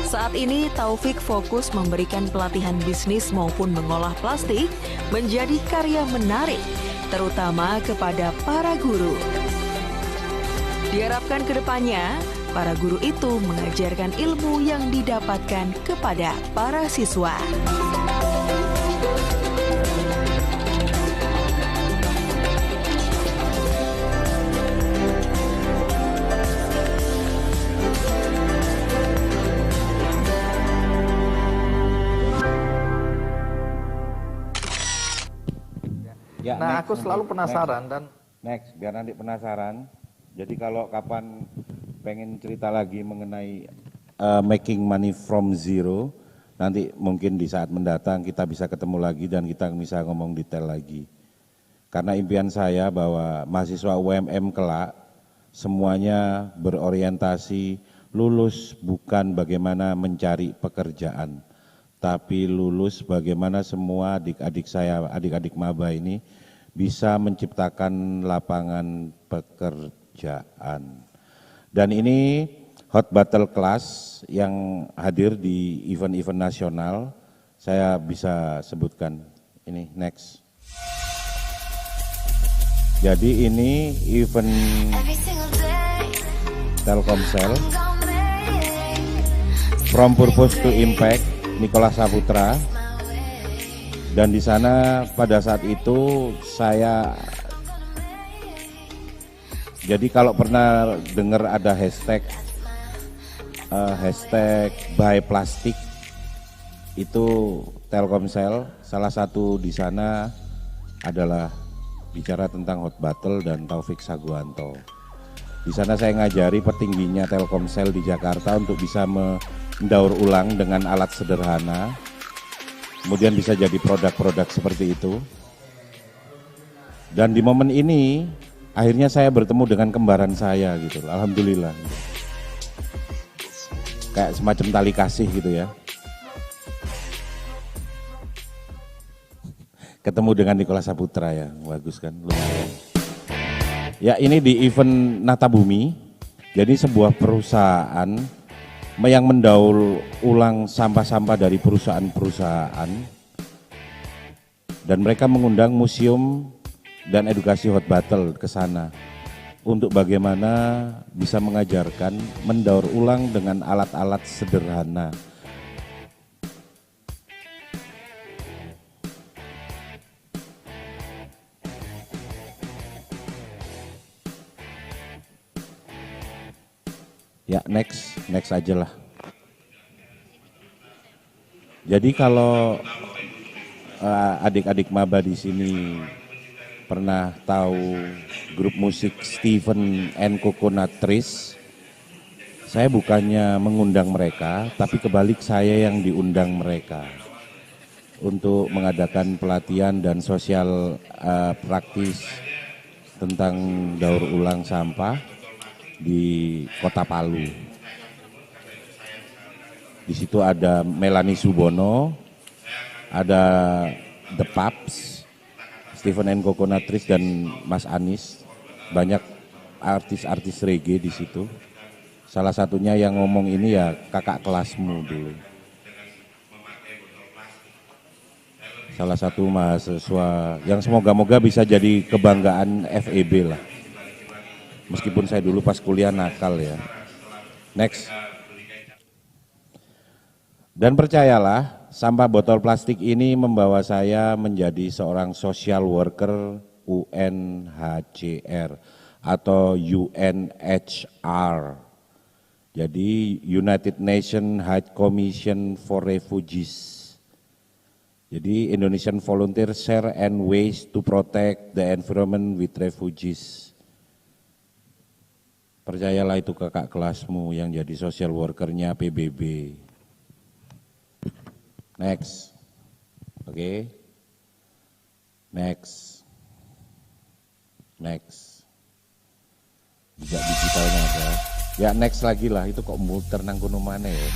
Saat ini Taufik fokus memberikan pelatihan bisnis maupun mengolah plastik menjadi karya menarik, terutama kepada para guru. Diharapkan ke depannya, para guru itu mengajarkan ilmu yang didapatkan kepada para siswa. Ya, Nah, aku selalu penasaran dan next biar nanti penasaran. Jadi kalau kapan pengen cerita lagi mengenai making money from zero, nanti mungkin di saat mendatang kita bisa ketemu lagi dan kita bisa ngomong detail lagi. Karena impian saya bahwa mahasiswa UMM kelak semuanya berorientasi lulus bukan bagaimana mencari pekerjaan, tapi lulus bagaimana semua adik-adik saya, adik-adik maba ini bisa menciptakan lapangan pekerjaan. Dan ini hot battle class yang hadir di event-event nasional saya bisa sebutkan. Ini next. Jadi ini event Telkomsel From Purpose to Impact Nicholas Saputra, dan di sana pada saat itu saya, jadi kalau pernah dengar ada hashtag buy plastik, itu Telkomsel salah satu di sana adalah bicara tentang hot battle dan Taufik Saguanto. Di sana saya ngajari petingginya Telkomsel di Jakarta untuk bisa mendaur ulang dengan alat sederhana, kemudian bisa jadi produk-produk seperti itu. Dan di momen ini akhirnya saya bertemu dengan kembaran saya gitu, alhamdulillah. Kayak semacam tali kasih gitu ya. Ketemu dengan Nicholas Saputra ya, bagus kan, lumayan. Ya ini di event Natabumi, jadi sebuah perusahaan yang mendaur ulang sampah-sampah dari perusahaan-perusahaan, dan mereka mengundang museum dan edukasi hot battle ke sana untuk bagaimana bisa mengajarkan mendaur ulang dengan alat-alat sederhana. Ya next aja lah. Jadi kalau adik-adik maba di sini pernah tahu grup musik Stephen and Coconut Trees, saya bukannya mengundang mereka, tapi kebalik saya yang diundang mereka untuk mengadakan pelatihan dan sosial praktis tentang daur ulang sampah di Kota Palu. Di situ ada Melanie Subono, ada The Paps, Stephen and Coconut Trees, dan Mas Anis. Banyak artis-artis reggae di situ. Salah satunya yang ngomong ini ya kakak kelasmu dulu. Salah satu mahasiswa yang semoga-moga bisa jadi kebanggaan FEB lah. Meskipun saya dulu pas kuliah nakal ya. Next. Dan percayalah, sampah botol plastik ini membawa saya menjadi seorang social worker UNHCR atau UNHR. Jadi United Nations High Commission for Refugees. Jadi Indonesian Volunteer Share and Ways to Protect the Environment with Refugees. Percayalah itu kakak kelasmu yang jadi social workernya PBB. Next. Oke. Next. Jejak digitalnya ada. Ya next lagi lah, itu kok muter nang kono mana ya.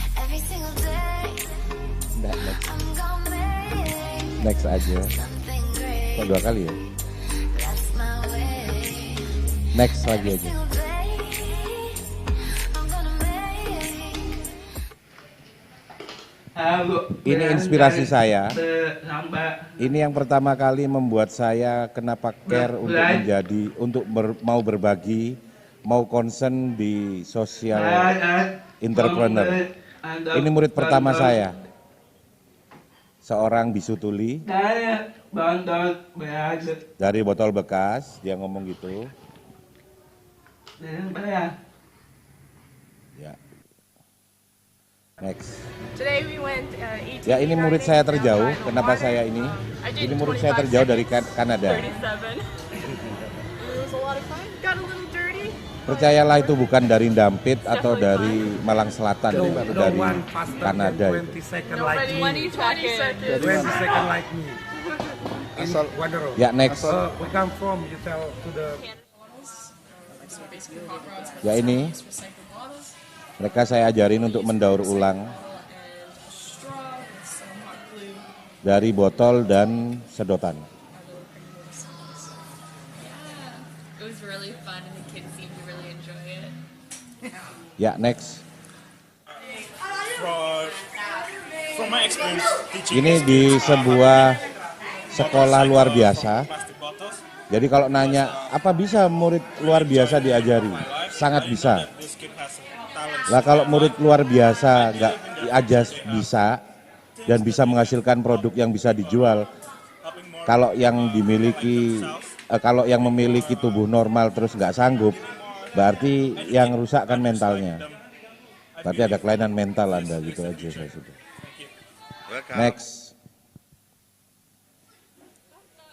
Next aja. Kok 2 kali ya? Next lagi aja. Ini inspirasi saya. Ini yang pertama kali membuat saya kenapa care untuk mau berbagi, mau concern di sosial entrepreneur. Ini murid pertama saya, seorang bisu tuli dari botol bekas. Dia ngomong gitu. Ya. Next. Ya ini murid saya terjauh. Kenapa saya ini? Ini murid saya terjauh dari Kanada. Percayalah itu bukan dari Dampit atau dari Malang Selatan, itu dari Kanada. Ya next. Ya ini. Mereka saya ajarin untuk mendaur ulang dari botol dan sedotan. Ya, next. Ini di sebuah sekolah luar biasa. Jadi kalau nanya, apa bisa murid luar biasa diajari? Sangat bisa. Lah kalau murid luar biasa nggak diajar bisa dan bisa menghasilkan produk yang bisa dijual, kalau yang memiliki tubuh normal terus nggak sanggup, berarti yang rusak kan mentalnya. Berarti ada kelainan mental Anda, gitu aja saya sudah. Next.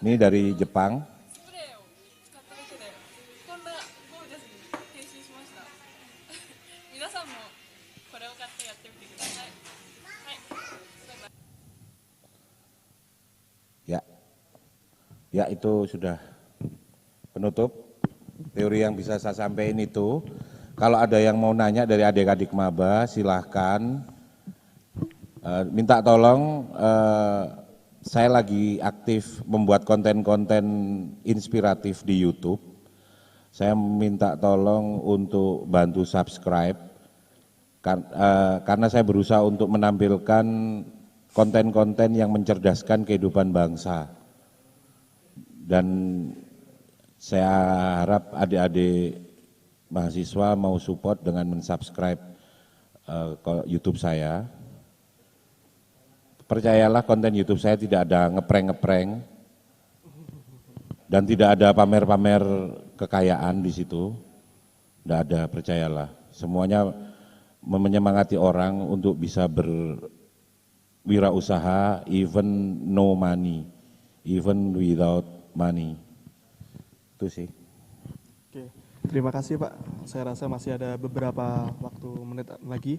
Ini dari Jepang. Ya, itu sudah penutup teori yang bisa saya sampaikan itu. Kalau ada yang mau nanya dari adik-adik maba, silahkan. Minta tolong, saya lagi aktif membuat konten-konten inspiratif di YouTube. Saya minta tolong untuk bantu subscribe, karena saya berusaha untuk menampilkan konten-konten yang mencerdaskan kehidupan bangsa. Dan saya harap adik-adik mahasiswa mau support dengan mensubscribe YouTube saya. Percayalah, konten YouTube saya tidak ada ngeprank-ngeprank dan tidak ada pamer-pamer kekayaan di situ. Tidak ada, percayalah. Semuanya menyemangati orang untuk bisa berwirausaha even no money, even without money. Itu sih. Oke, terima kasih Pak. Saya rasa masih ada beberapa menit lagi.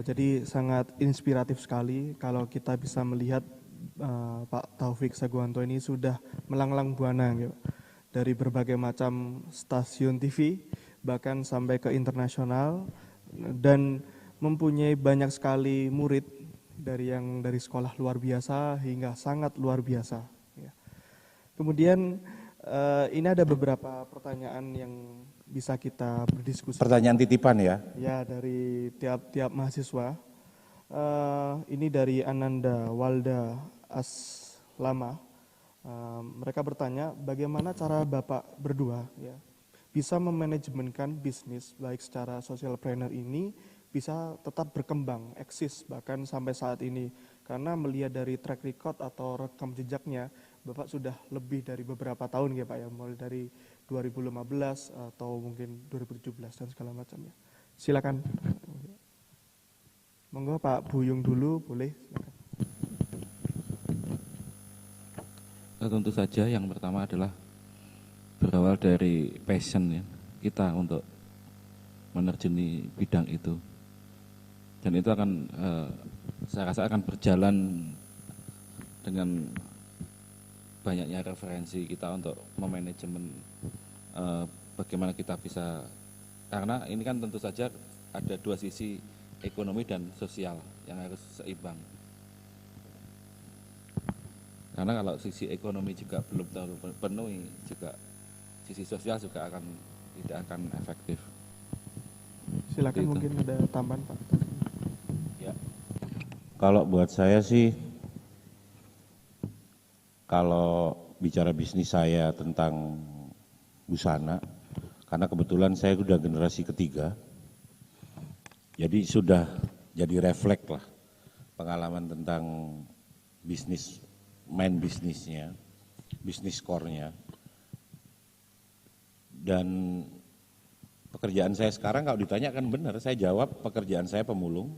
Jadi sangat inspiratif sekali kalau kita bisa melihat Pak Taufik Saguanto ini sudah melanglang buana gitu, dari berbagai macam stasiun TV bahkan sampai ke internasional, dan mempunyai banyak sekali murid dari sekolah luar biasa hingga sangat luar biasa. Kemudian ini ada beberapa pertanyaan yang bisa kita berdiskusi. Pertanyaan titipan ya? Ya, dari tiap mahasiswa. Ini dari Ananda Walda Aslama. Mereka bertanya, bagaimana cara Bapak berdua ya bisa memanajemenkan bisnis baik secara socialpreneur ini bisa tetap berkembang, eksis bahkan sampai saat ini. Karena melihat dari track record atau rekam jejaknya, Bapak sudah lebih dari beberapa tahun ya Pak ya, mulai dari 2015 atau mungkin 2017 dan segala macamnya. Silakan. Monggo Pak Buyung dulu, boleh. Tentu saja yang pertama adalah berawal dari passion ya, kita untuk menerjuni bidang itu. Dan itu akan, saya rasa akan berjalan dengan banyaknya referensi kita untuk memanajemen bagaimana kita bisa, karena ini kan tentu saja ada dua sisi, ekonomi dan sosial yang harus seimbang. Karena kalau sisi ekonomi juga belum terpenuhi, juga sisi sosial juga tidak akan efektif. Silakan itu. Mungkin ada tambahan Pak. Ya. Kalau buat saya sih, kalau bicara bisnis saya tentang busana, karena kebetulan saya sudah generasi ketiga, jadi sudah jadi refleks lah pengalaman tentang bisnis, main bisnisnya, bisnis core-nya. Dan pekerjaan saya sekarang kalau ditanya kan benar, saya jawab pekerjaan saya pemulung.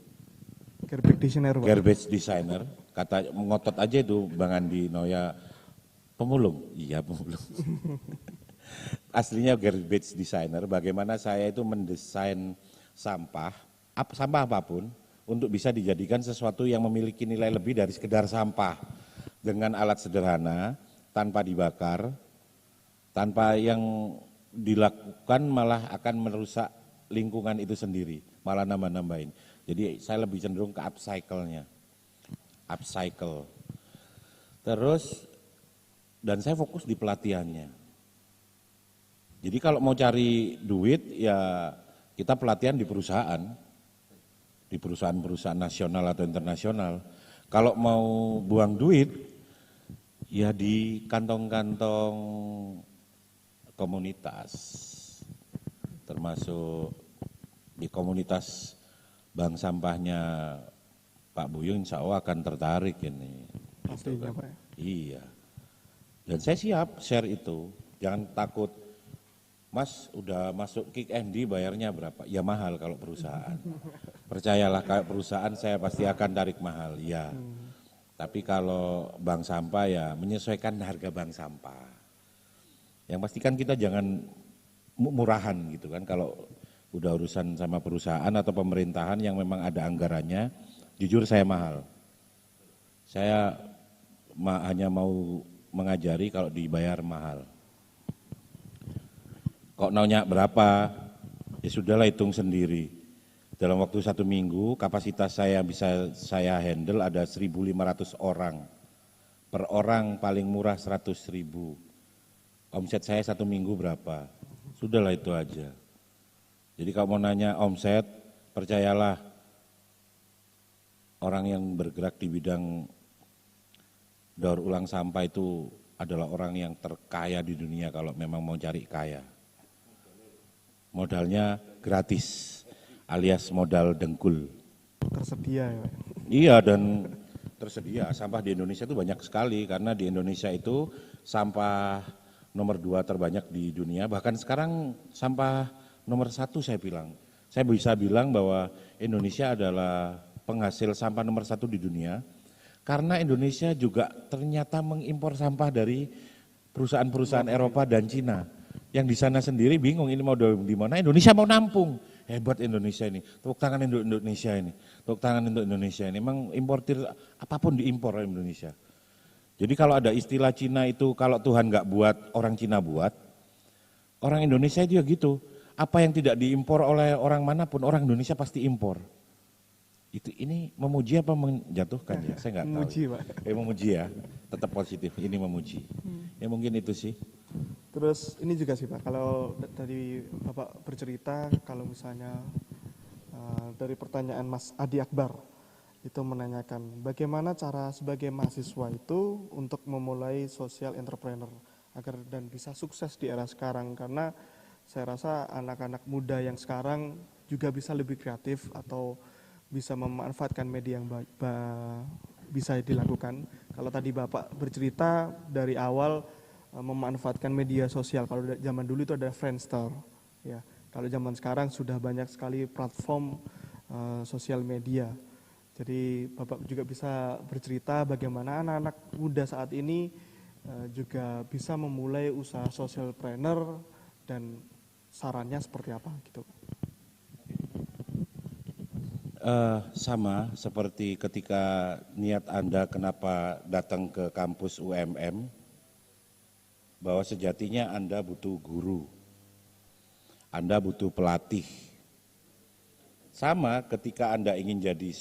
Garbage designer, kata ngotot aja itu Bang Andi Noya, pemulung, iya pemulung. Aslinya garbage designer, bagaimana saya itu mendesain sampah apapun untuk bisa dijadikan sesuatu yang memiliki nilai lebih dari sekedar sampah, dengan alat sederhana, tanpa dibakar, tanpa yang dilakukan malah akan merusak lingkungan itu sendiri, malah nambah-nambahin. Jadi saya lebih cenderung ke upcycle-nya. Upcycle. Terus, dan saya fokus di pelatihannya. Jadi kalau mau cari duit, ya kita pelatihan di perusahaan. di perusahaan-perusahaan nasional atau internasional. Kalau mau buang duit, ya di kantong-kantong komunitas, termasuk di komunitas bank sampahnya Pak Buyung, insya Allah akan tertarik ini. Pastinya, Pak. Iya. Dan saya siap share itu. Jangan takut, Mas udah masuk Kick MD bayarnya berapa? Ya mahal kalau perusahaan. Percayalah kalau perusahaan saya pasti akan tarik mahal, ya. Tapi kalau bank sampah ya menyesuaikan harga bank sampah. Yang pastikan kita jangan murahan gitu kan, kalau udah urusan sama perusahaan atau pemerintahan yang memang ada anggarannya, jujur saya mahal. Saya hanya mau mengajari kalau dibayar mahal. Kok nanya berapa, ya sudahlah hitung sendiri. Dalam waktu 1 minggu kapasitas saya bisa saya handle ada 1.500 orang. Per orang paling murah 100.000. Omset saya 1 minggu berapa? Sudahlah itu aja. Jadi kalau mau nanya omset, percayalah orang yang bergerak di bidang daur ulang sampah itu adalah orang yang terkaya di dunia kalau memang mau cari kaya. Modalnya gratis, alias modal dengkul. Tersedia ya Pak? Iya, dan tersedia. Sampah di Indonesia itu banyak sekali, karena di Indonesia itu sampah nomor 2 terbanyak di dunia. Bahkan sekarang sampah nomor 1 saya bilang. Saya bisa bilang bahwa Indonesia adalah penghasil sampah nomor 1 di dunia. Karena Indonesia juga ternyata mengimpor sampah dari perusahaan-perusahaan Eropa dan Cina. Yang di sana sendiri bingung ini mau di mana, Indonesia mau nampung. Hebat Indonesia ini, tepuk tangan untuk Indonesia ini, tepuk tangan untuk Indonesia ini. Memang importir apapun diimpor oleh Indonesia. Jadi kalau ada istilah Cina itu, kalau Tuhan nggak buat, orang Cina buat. Orang Indonesia itu ya gitu, apa yang tidak diimpor oleh orang manapun, orang Indonesia pasti impor. Itu ini memuji apa menjatuhkan ya? Saya nggak tahu. Memuji, Pak. Memuji ya, tetap positif. Ini memuji. Ya mungkin itu sih. Terus ini juga sih Pak, kalau tadi Bapak bercerita, kalau misalnya dari pertanyaan Mas Adi Akbar itu menanyakan bagaimana cara sebagai mahasiswa itu untuk memulai social entrepreneur agar dan bisa sukses di era sekarang, karena saya rasa anak-anak muda yang sekarang juga bisa lebih kreatif atau bisa memanfaatkan media yang bisa dilakukan. Kalau tadi Bapak bercerita dari awal memanfaatkan media sosial, kalau zaman dulu itu ada Friendster, ya. Kalau zaman sekarang sudah banyak sekali platform sosial media. Jadi Bapak juga bisa bercerita bagaimana anak-anak muda saat ini juga bisa memulai usaha socialpreneur dan sarannya seperti apa gitu. Sama seperti ketika niat Anda kenapa datang ke kampus UMM, bahwa sejatinya Anda butuh guru, Anda butuh pelatih. Sama ketika Anda ingin jadi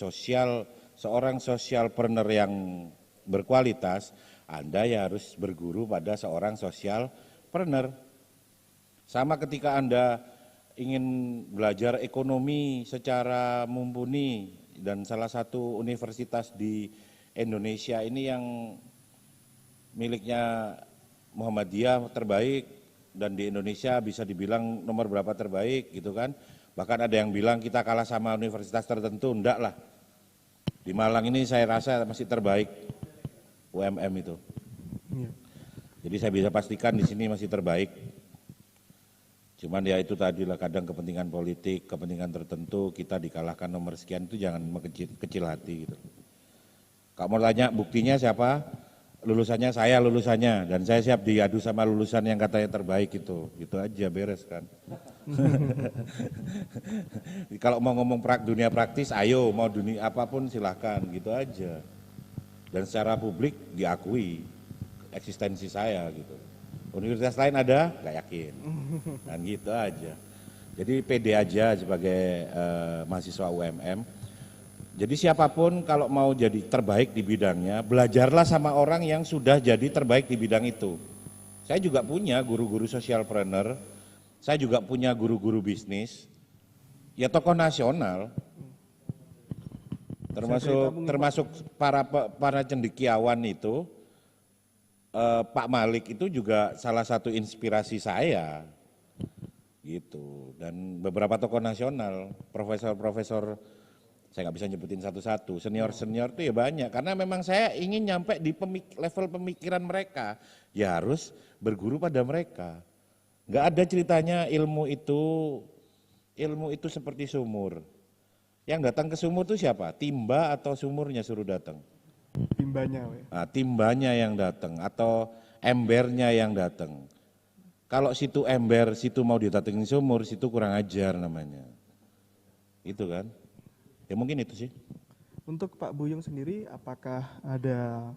seorang socialpreneur yang berkualitas, Anda ya harus berguru pada seorang socialpreneur. Sama ketika Anda ingin belajar ekonomi secara mumpuni, dan salah satu universitas di Indonesia ini yang miliknya Muhammadiyah terbaik, dan di Indonesia bisa dibilang nomor berapa terbaik gitu kan. Bahkan ada yang bilang kita kalah sama universitas tertentu, enggak lah. Di Malang ini saya rasa masih terbaik UMM itu. Jadi saya bisa pastikan di sini masih terbaik. Cuman ya itu tadi lah, kadang kepentingan politik, kepentingan tertentu kita dikalahkan nomor sekian, itu jangan kecil hati gitu. Kalau mau tanya buktinya siapa? Lulusannya saya, lulusannya, dan saya siap diadu sama lulusan yang katanya terbaik itu aja, beres kan. Kalau mau ngomong dunia praktis, ayo, mau dunia apapun silahkan, gitu aja. Dan secara publik diakui eksistensi saya gitu. Universitas lain ada? Gak yakin. Dan gitu aja. Jadi pede aja sebagai mahasiswa UMM. Jadi siapapun kalau mau jadi terbaik di bidangnya, belajarlah sama orang yang sudah jadi terbaik di bidang itu. Saya juga punya guru-guru socialpreneur, saya juga punya guru-guru bisnis, ya tokoh nasional. Termasuk para cendekiawan itu, Pak Malik itu juga salah satu inspirasi saya, gitu. Dan beberapa tokoh nasional, profesor-profesor, saya nggak bisa nyebutin satu-satu, senior-senior itu ya banyak. Karena memang saya ingin nyampe di level pemikiran mereka, ya harus berguru pada mereka. Nggak ada ceritanya ilmu itu seperti sumur. Yang datang ke sumur itu siapa? Timba atau sumurnya suruh datang? Timbanya. Nah, timbanya yang datang atau embernya yang datang. Kalau situ ember, situ mau didatengin sumur, situ kurang ajar namanya. Itu kan? Ya mungkin itu sih. Untuk Pak Buyung sendiri, apakah ada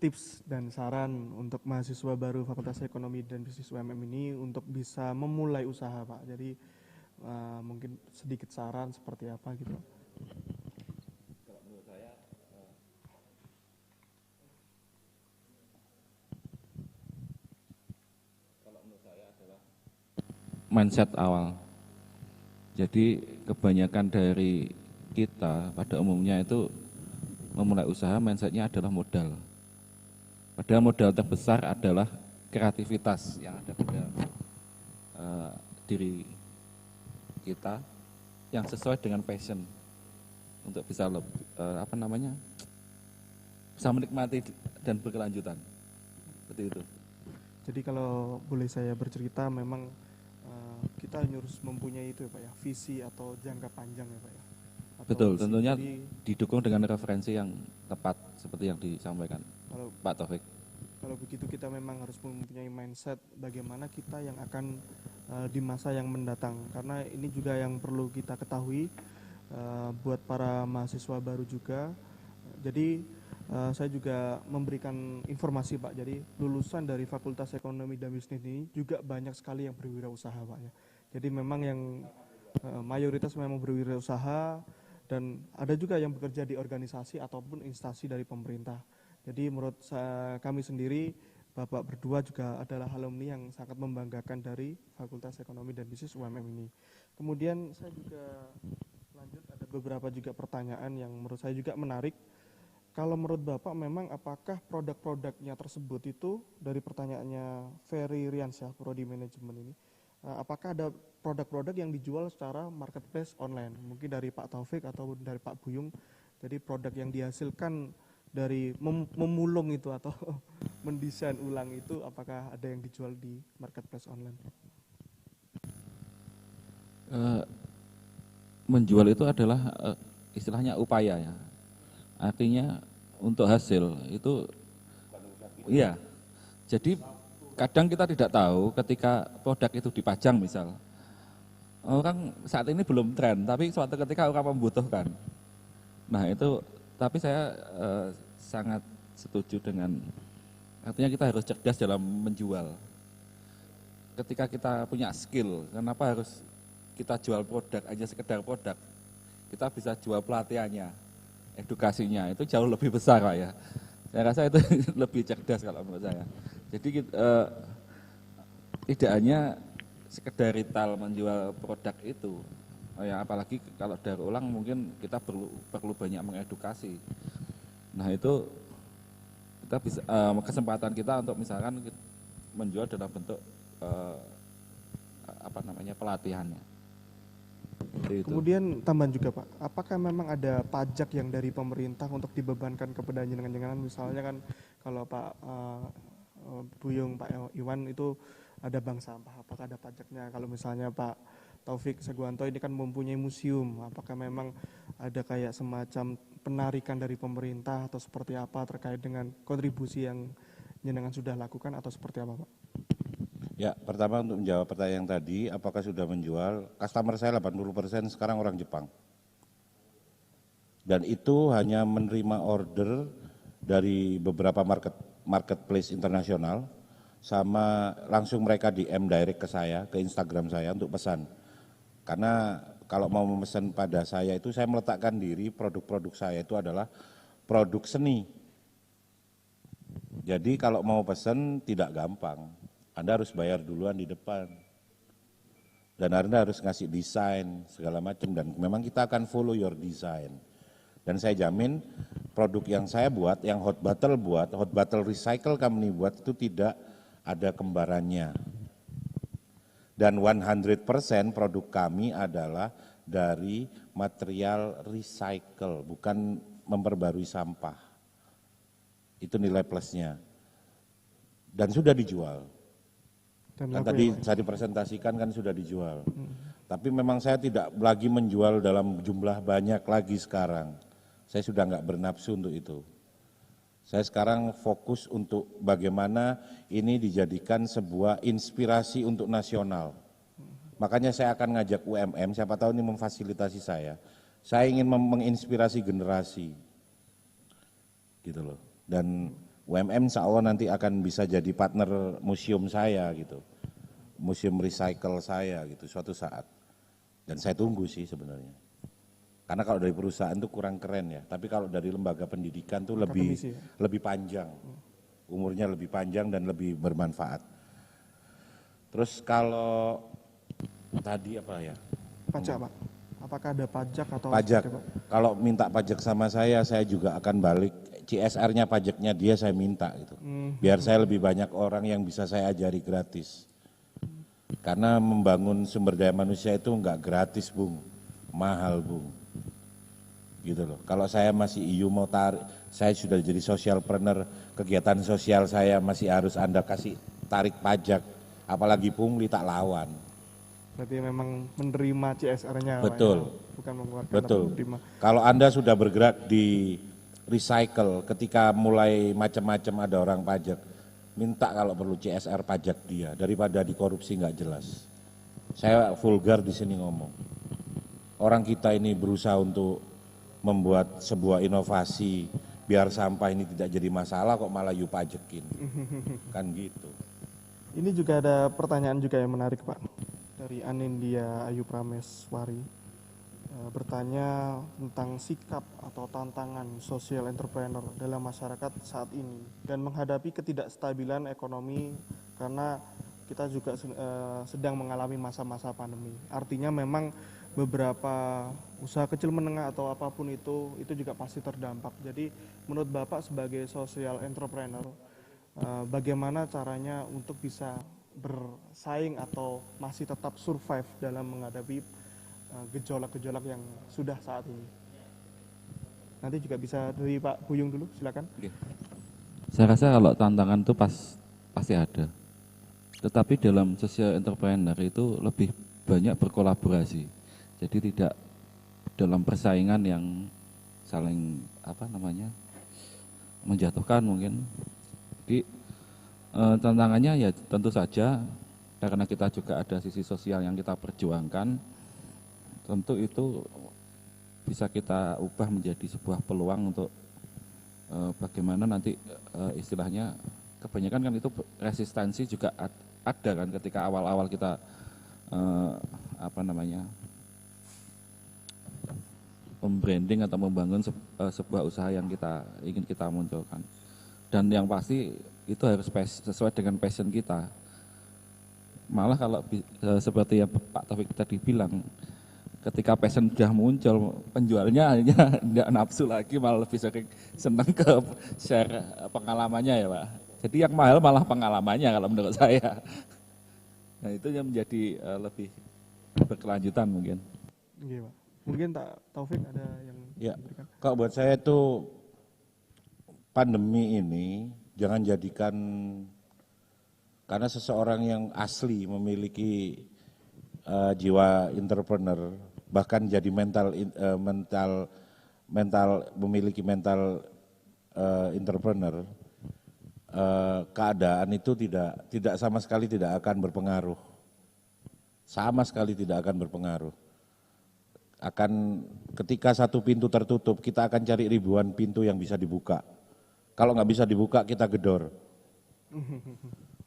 tips dan saran untuk mahasiswa baru Fakultas Ekonomi dan Bisnis UMM ini untuk bisa memulai usaha, Pak? Jadi mungkin sedikit saran seperti apa gitu? Kalau menurut saya, adalah mindset awal. Jadi kebanyakan dari kita pada umumnya itu memulai usaha, mindsetnya adalah modal. Padahal modal terbesar adalah kreativitas yang ada pada diri kita yang sesuai dengan passion untuk bisa bisa menikmati dan berkelanjutan. Seperti itu. Jadi kalau boleh saya bercerita, memang kita harus mempunyai itu ya Pak ya, visi atau jangka panjang ya Pak ya. Betul, tentunya didukung dengan referensi yang tepat seperti yang disampaikan Pak Taufik. Kalau begitu kita memang harus mempunyai mindset bagaimana kita yang akan di masa yang mendatang. Karena ini juga yang perlu kita ketahui buat para mahasiswa baru juga. Jadi saya juga memberikan informasi Pak. Jadi lulusan dari Fakultas Ekonomi dan Bisnis ini juga banyak sekali yang berwirausaha Pak ya. Jadi memang yang mayoritas memang berwirausaha dan ada juga yang bekerja di organisasi ataupun instansi dari pemerintah. Jadi menurut kami sendiri, Bapak berdua juga adalah alumni yang sangat membanggakan dari Fakultas Ekonomi dan Bisnis UMM ini. Kemudian saya juga lanjut, ada beberapa juga pertanyaan yang menurut saya juga menarik. Kalau menurut Bapak memang apakah produk-produknya tersebut itu, dari pertanyaannya Ferry Riansyah, Prodi Manajemen ini, apakah ada produk-produk yang dijual secara marketplace online? Mungkin dari Pak Taufik atau dari Pak Buyung, jadi produk yang dihasilkan dari memulung itu atau mendesain ulang itu, apakah ada yang dijual di marketplace online? Menjual itu adalah istilahnya upaya ya. Artinya untuk hasil itu, iya. Jadi kadang kita tidak tahu ketika produk itu dipajang misal. Orang saat ini belum tren, tapi suatu ketika orang membutuhkan. Nah itu, tapi saya sangat setuju dengan, artinya kita harus cerdas dalam menjual. Ketika kita punya skill, kenapa harus kita jual produk, aja sekedar produk. Kita bisa jual pelatihannya, edukasinya, itu jauh lebih besar Pak ya. Saya rasa itu lebih cerdas kalau menurut saya. Jadi tidak hanya sekedar retail menjual produk itu, ya apalagi kalau daur ulang mungkin kita perlu banyak mengedukasi. Nah itu kita bisa kesempatan kita untuk misalkan menjual dalam bentuk pelatihannya. Kemudian tambahan juga Pak, apakah memang ada pajak yang dari pemerintah untuk dibebankan kepada jenengan-jenengan? Misalnya kan kalau Pak Buyung, Pak Iwan itu ada bank sampah, apakah ada pajaknya? Kalau misalnya Pak Taufik Seguanto ini kan mempunyai museum, apakah memang ada kayak semacam penarikan dari pemerintah atau seperti apa terkait dengan kontribusi yang jenengan sudah lakukan atau seperti apa Pak? Ya, pertama untuk menjawab pertanyaan tadi, apakah sudah menjual? Customer saya 80% sekarang orang Jepang. Dan itu hanya menerima order dari beberapa marketplace internasional, sama langsung mereka DM direct ke saya, ke Instagram saya untuk pesan. Karena kalau mau memesan pada saya itu, saya meletakkan diri produk-produk saya itu adalah produk seni. Jadi kalau mau pesan tidak gampang. Anda harus bayar duluan di depan. Dan Anda harus ngasih desain segala macam, dan memang kita akan follow your design. Dan saya jamin produk yang saya buat, yang Hot Bottle buat, Hot Bottle Recycle Company buat itu tidak ada kembarannya. Dan 100% produk kami adalah dari material recycle, bukan memperbarui sampah. Itu nilai plusnya. Dan sudah dijual. Kan tadi saya dipresentasikan kan sudah dijual. Tapi memang saya tidak lagi menjual dalam jumlah banyak lagi sekarang. Saya sudah nggak bernafsu untuk itu. Saya sekarang fokus untuk bagaimana ini dijadikan sebuah inspirasi untuk nasional. Makanya saya akan ngajak UMM, siapa tahu ini memfasilitasi saya. Saya ingin menginspirasi generasi. Gitu loh. Dan UMM insya Allah nanti akan bisa jadi partner museum saya gitu. Museum recycle saya gitu suatu saat. Dan saya tunggu sih sebenarnya. Karena kalau dari perusahaan itu kurang keren ya. Tapi kalau dari lembaga pendidikan tuh lebih panjang. Umurnya lebih panjang dan lebih bermanfaat. Terus kalau tadi apa ya? Pajak Pak. Apakah ada pajak atau pajak? Kalau minta pajak sama saya juga akan balik. CSR-nya pajaknya dia saya minta gitu. Biar saya lebih banyak orang yang bisa saya ajari gratis. Karena membangun sumber daya manusia itu enggak gratis Bung, mahal Bung. Gitu loh. Kalau saya masih EU mau tarik, saya sudah jadi socialpreneur, kegiatan sosial saya masih harus Anda kasih tarik pajak. Apalagi pungli tak lawan. Berarti memang menerima CSR-nya. Betul. Bukan mengeluarkan. Betul. Kalau Anda sudah bergerak di recycle, ketika mulai macam-macam ada orang pajak, minta kalau perlu CSR pajak dia, daripada dikorupsi nggak jelas. Saya vulgar di sini ngomong. Orang kita ini berusaha untuk membuat sebuah inovasi, biar sampah ini tidak jadi masalah kok malah you pajekin. Kan gitu. Ini juga ada pertanyaan juga yang menarik Pak. Dari Anindya Ayu Prameswari. Bertanya tentang sikap atau tantangan social entrepreneur dalam masyarakat saat ini dan menghadapi ketidakstabilan ekonomi karena kita juga sedang mengalami masa-masa pandemi. Artinya memang beberapa usaha kecil menengah atau apapun itu juga pasti terdampak. Jadi menurut Bapak sebagai social entrepreneur, bagaimana caranya untuk bisa bersaing atau masih tetap survive dalam menghadapi gejolak-gejolak yang sudah saat ini. Nanti juga bisa dari Pak Buyung dulu, silakan. Saya rasa kalau tantangan itu pasti ada. Tetapi dalam social entrepreneur itu lebih banyak berkolaborasi. Jadi tidak dalam persaingan yang saling menjatuhkan mungkin. Jadi tantangannya ya tentu saja karena kita juga ada sisi sosial yang kita perjuangkan. Tentu itu bisa kita ubah menjadi sebuah peluang untuk bagaimana nanti istilahnya kebanyakan kan itu resistensi juga ada kan ketika awal-awal kita membranding atau membangun sebuah usaha yang ingin kita munculkan. Dan yang pasti itu harus sesuai dengan passion kita. Malah kalau seperti yang Pak Taufik tadi bilang, ketika passion sudah muncul, penjualnya hanya tidak nafsu lagi, malah lebih sering senang ke share pengalamannya ya Pak. Jadi yang mahal malah pengalamannya kalau menurut saya. Nah itu yang menjadi lebih berkelanjutan mungkin. Iya Pak. Mungkin Taufik ada yang diberikan? Kalau buat saya itu pandemi ini jangan jadikan, karena seseorang yang asli memiliki jiwa entrepreneur, bahkan jadi memiliki mental entrepreneur, keadaan itu tidak sama sekali tidak akan berpengaruh. Sama sekali tidak akan berpengaruh. Ketika satu pintu tertutup, kita akan cari ribuan pintu yang bisa dibuka. Kalau nggak bisa dibuka, kita gedor.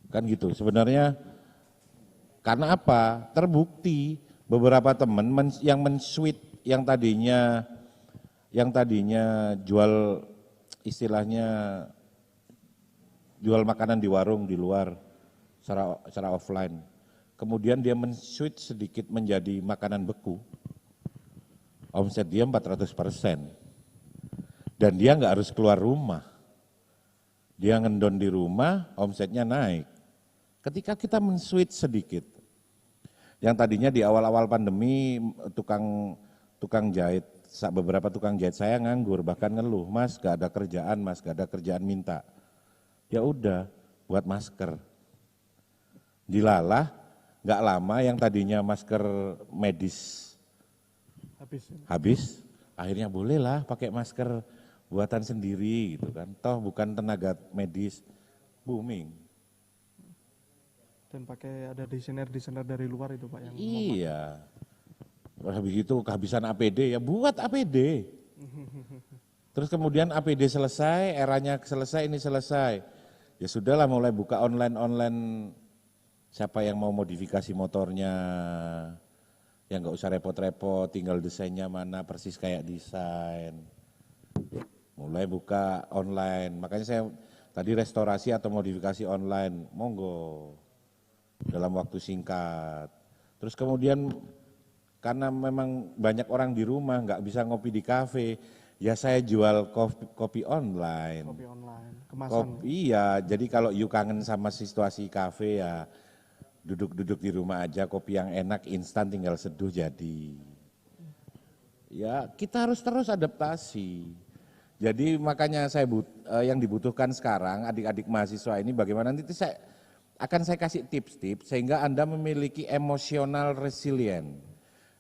Kan gitu. Sebenarnya karena apa? Terbukti beberapa teman yang men-switch yang tadinya jual istilahnya jual makanan di warung di luar secara offline. Kemudian dia men-switch sedikit menjadi makanan beku. Omset dia 400%. Dan dia nggak harus keluar rumah. Dia ngendon di rumah, omsetnya naik. Ketika kita men-switch sedikit, yang tadinya di awal-awal pandemi tukang jahit, beberapa tukang jahit saya nganggur, bahkan ngeluh, Mas gak ada kerjaan, Mas gak ada kerjaan, minta. Ya udah, buat masker. Dilalah, gak lama yang tadinya masker medis habis, akhirnya bolehlah pakai masker buatan sendiri gitu kan, toh bukan tenaga medis, booming. Dan pakai ada desainer dari luar itu Pak yang iya. Habis itu kehabisan APD, ya buat APD. Terus kemudian APD selesai, eranya selesai, ini selesai. Ya sudahlah mulai buka online, siapa yang mau modifikasi motornya, yang nggak usah repot-repot, tinggal desainnya mana persis kayak desain. Mulai buka online, makanya saya tadi restorasi atau modifikasi online, monggo dalam waktu singkat. Terus kemudian karena memang banyak orang di rumah nggak bisa ngopi di kafe, ya saya jual kopi online. Kopi online, kemasan. Iya, jadi kalau you kangen sama situasi kafe ya duduk-duduk di rumah aja, kopi yang enak, instan tinggal seduh jadi. Ya kita harus terus adaptasi. Jadi makanya yang dibutuhkan sekarang adik-adik mahasiswa ini bagaimana nanti saya kasih tips-tips sehingga Anda memiliki emosional resilient.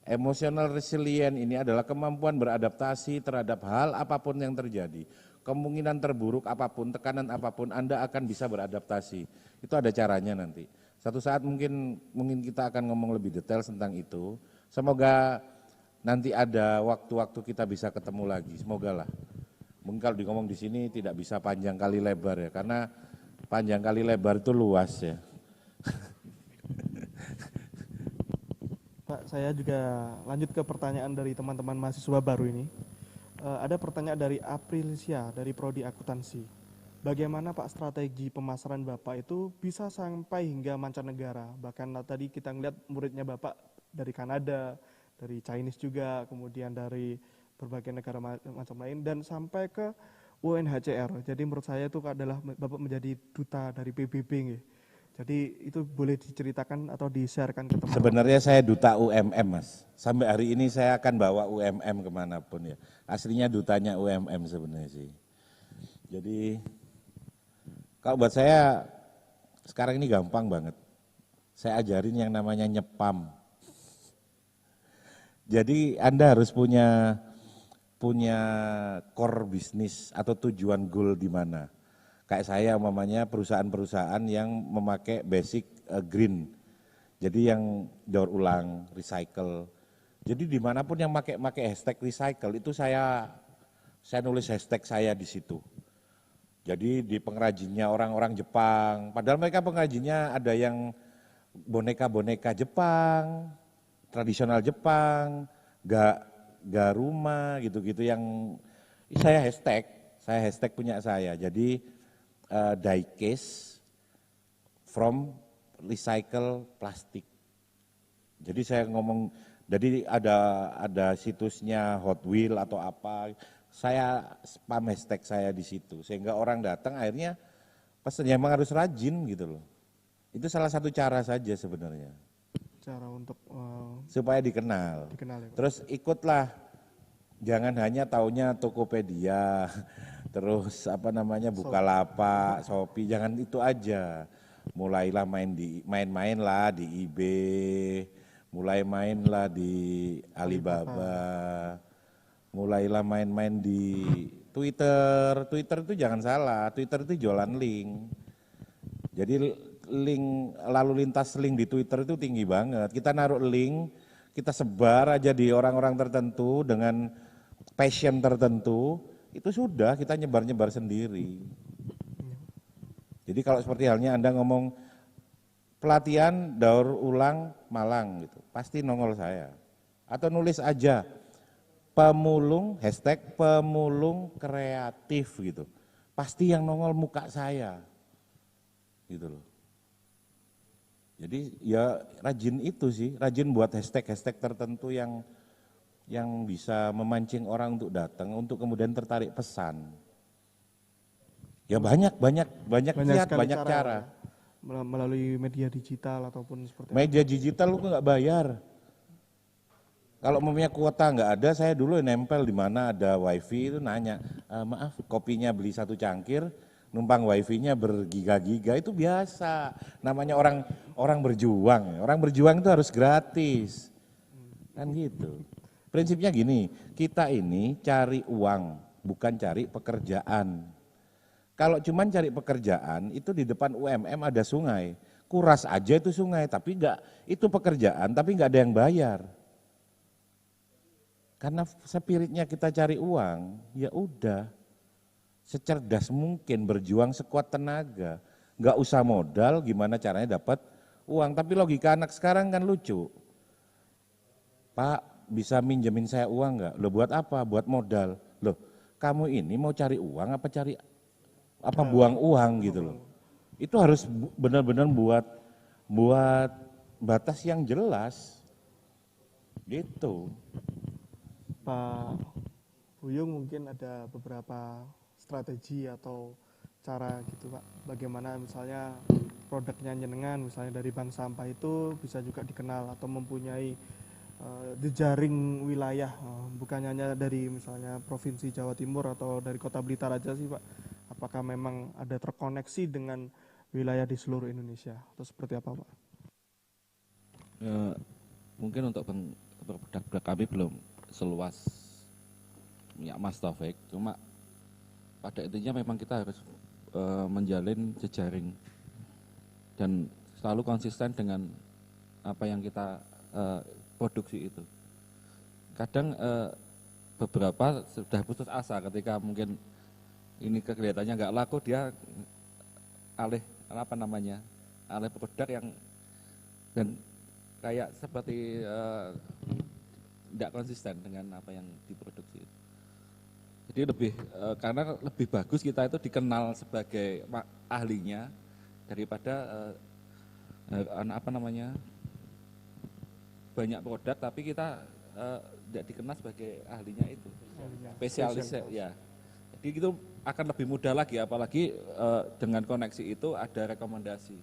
Emosional resilient ini adalah kemampuan beradaptasi terhadap hal apapun yang terjadi. Kemungkinan terburuk apapun, tekanan apapun, Anda akan bisa beradaptasi. Itu ada caranya nanti. Satu saat mungkin kita akan ngomong lebih detail tentang itu. Semoga nanti ada waktu-waktu kita bisa ketemu lagi. Semoga lah. Mungkin kalau ngomong di sini tidak bisa panjang kali lebar ya, karena panjang kali lebar itu luas ya. Pak, saya juga lanjut ke pertanyaan dari teman-teman mahasiswa baru ini. Ada pertanyaan dari Aprilisia dari Prodi Akuntansi. Bagaimana Pak strategi pemasaran Bapak itu bisa sampai hingga mancanegara? Bahkan tadi kita ngeliat muridnya Bapak dari Kanada, dari Chinese juga, kemudian dari berbagai negara macam lain, dan sampai ke UNHCR. Jadi menurut saya itu adalah Bapak menjadi duta dari PBB. Nih. Jadi itu boleh diceritakan atau di-sharekan ke teman-teman. Sebenarnya saya duta UMM Mas. Sampai hari ini saya akan bawa UMM kemanapun ya. Aslinya dutanya UMM sebenarnya sih. Jadi kalau buat saya sekarang ini gampang banget. Saya ajarin yang namanya nyepam. Jadi Anda harus punya core bisnis atau tujuan goal di mana. Kayak saya umpamanya perusahaan-perusahaan yang memakai basic green. Jadi yang daur ulang, recycle. Jadi dimanapun yang pakai hashtag recycle itu saya nulis hashtag saya di situ. Jadi di pengrajinnya orang-orang Jepang, padahal mereka pengrajinnya ada yang boneka-boneka Jepang, tradisional Jepang, garuma gitu-gitu yang saya hashtag punya saya. Jadi diecast from recycle plastik. Jadi saya ngomong, jadi ada situsnya Hot Wheel atau apa. Saya spam hashtag saya di situ, sehingga orang datang akhirnya pesannya emang harus rajin gitu loh. Itu salah satu cara saja sebenarnya. Cara untuk supaya dikenal. Ya, terus ikutlah, jangan hanya taunya Tokopedia, terus Bukalapak, Shopee, jangan itu aja. Mulailah main-mainlah di eBay, mulai mainlah di Alibaba. Mulailah main-main di Twitter. Twitter itu jangan salah, Twitter itu jualan link. Jadi link, lalu lintas link di Twitter itu tinggi banget. Kita naruh link, kita sebar aja di orang-orang tertentu dengan passion tertentu, itu sudah kita nyebar-nyebar sendiri. Jadi kalau seperti halnya Anda ngomong pelatihan daur ulang Malang gitu, pasti nongol saya. Atau nulis aja pemulung, hashtag pemulung kreatif gitu. Pasti yang nongol muka saya. Gitu loh. Jadi ya rajin itu sih, rajin buat hashtag tertentu yang yang bisa memancing orang untuk datang, untuk kemudian tertarik pesan? Ya banyak kiat, banyak cara. Melalui media digital ataupun seperti media digital lu nggak bayar. Kalau mempunyai kuota nggak ada, saya dulu nempel di mana ada wifi itu nanya, maaf kopinya beli 1 cangkir, numpang wifi-nya bergiga-giga, itu biasa. Namanya orang berjuang. Orang berjuang itu harus gratis. Kan gitu. Prinsipnya gini, kita ini cari uang, bukan cari pekerjaan. Kalau cuma cari pekerjaan, itu di depan UMM ada sungai. Kuras aja itu sungai, tapi enggak, itu pekerjaan, tapi enggak ada yang bayar. Karena spiritnya kita cari uang, ya udah, secerdas mungkin berjuang sekuat tenaga. Enggak usah modal, gimana caranya dapat uang. Tapi logika anak sekarang kan lucu. Pak, bisa minjemin saya uang enggak? Loh buat apa? Buat modal. Loh, kamu ini mau cari uang apa buang uang gitu loh. Itu harus benar-benar buat batas yang jelas. Gitu. Pak Buyung mungkin ada beberapa strategi atau cara gitu Pak, bagaimana misalnya produknya jenengan misalnya dari bank sampah itu bisa juga dikenal atau mempunyai jejaring wilayah, bukan hanya dari misalnya Provinsi Jawa Timur atau dari Kota Blitar aja sih Pak, apakah memang ada terkoneksi dengan wilayah di seluruh Indonesia atau seperti apa Pak? Mungkin untuk produk kami belum seluas minyak Mas Taufik, cuma pada intinya memang kita harus menjalin jejaring dan selalu konsisten dengan apa yang kita produksi itu. Kadang beberapa sudah putus asa ketika mungkin ini kelihatannya nggak laku, dia alih produk yang dan kayak seperti tidak konsisten dengan apa yang diproduksi. Jadi karena lebih bagus kita itu dikenal sebagai ahlinya daripada banyak produk tapi kita tidak dikenal sebagai ahlinya itu, spesialis ya. Jadi itu akan lebih mudah lagi, apalagi dengan koneksi itu ada rekomendasi.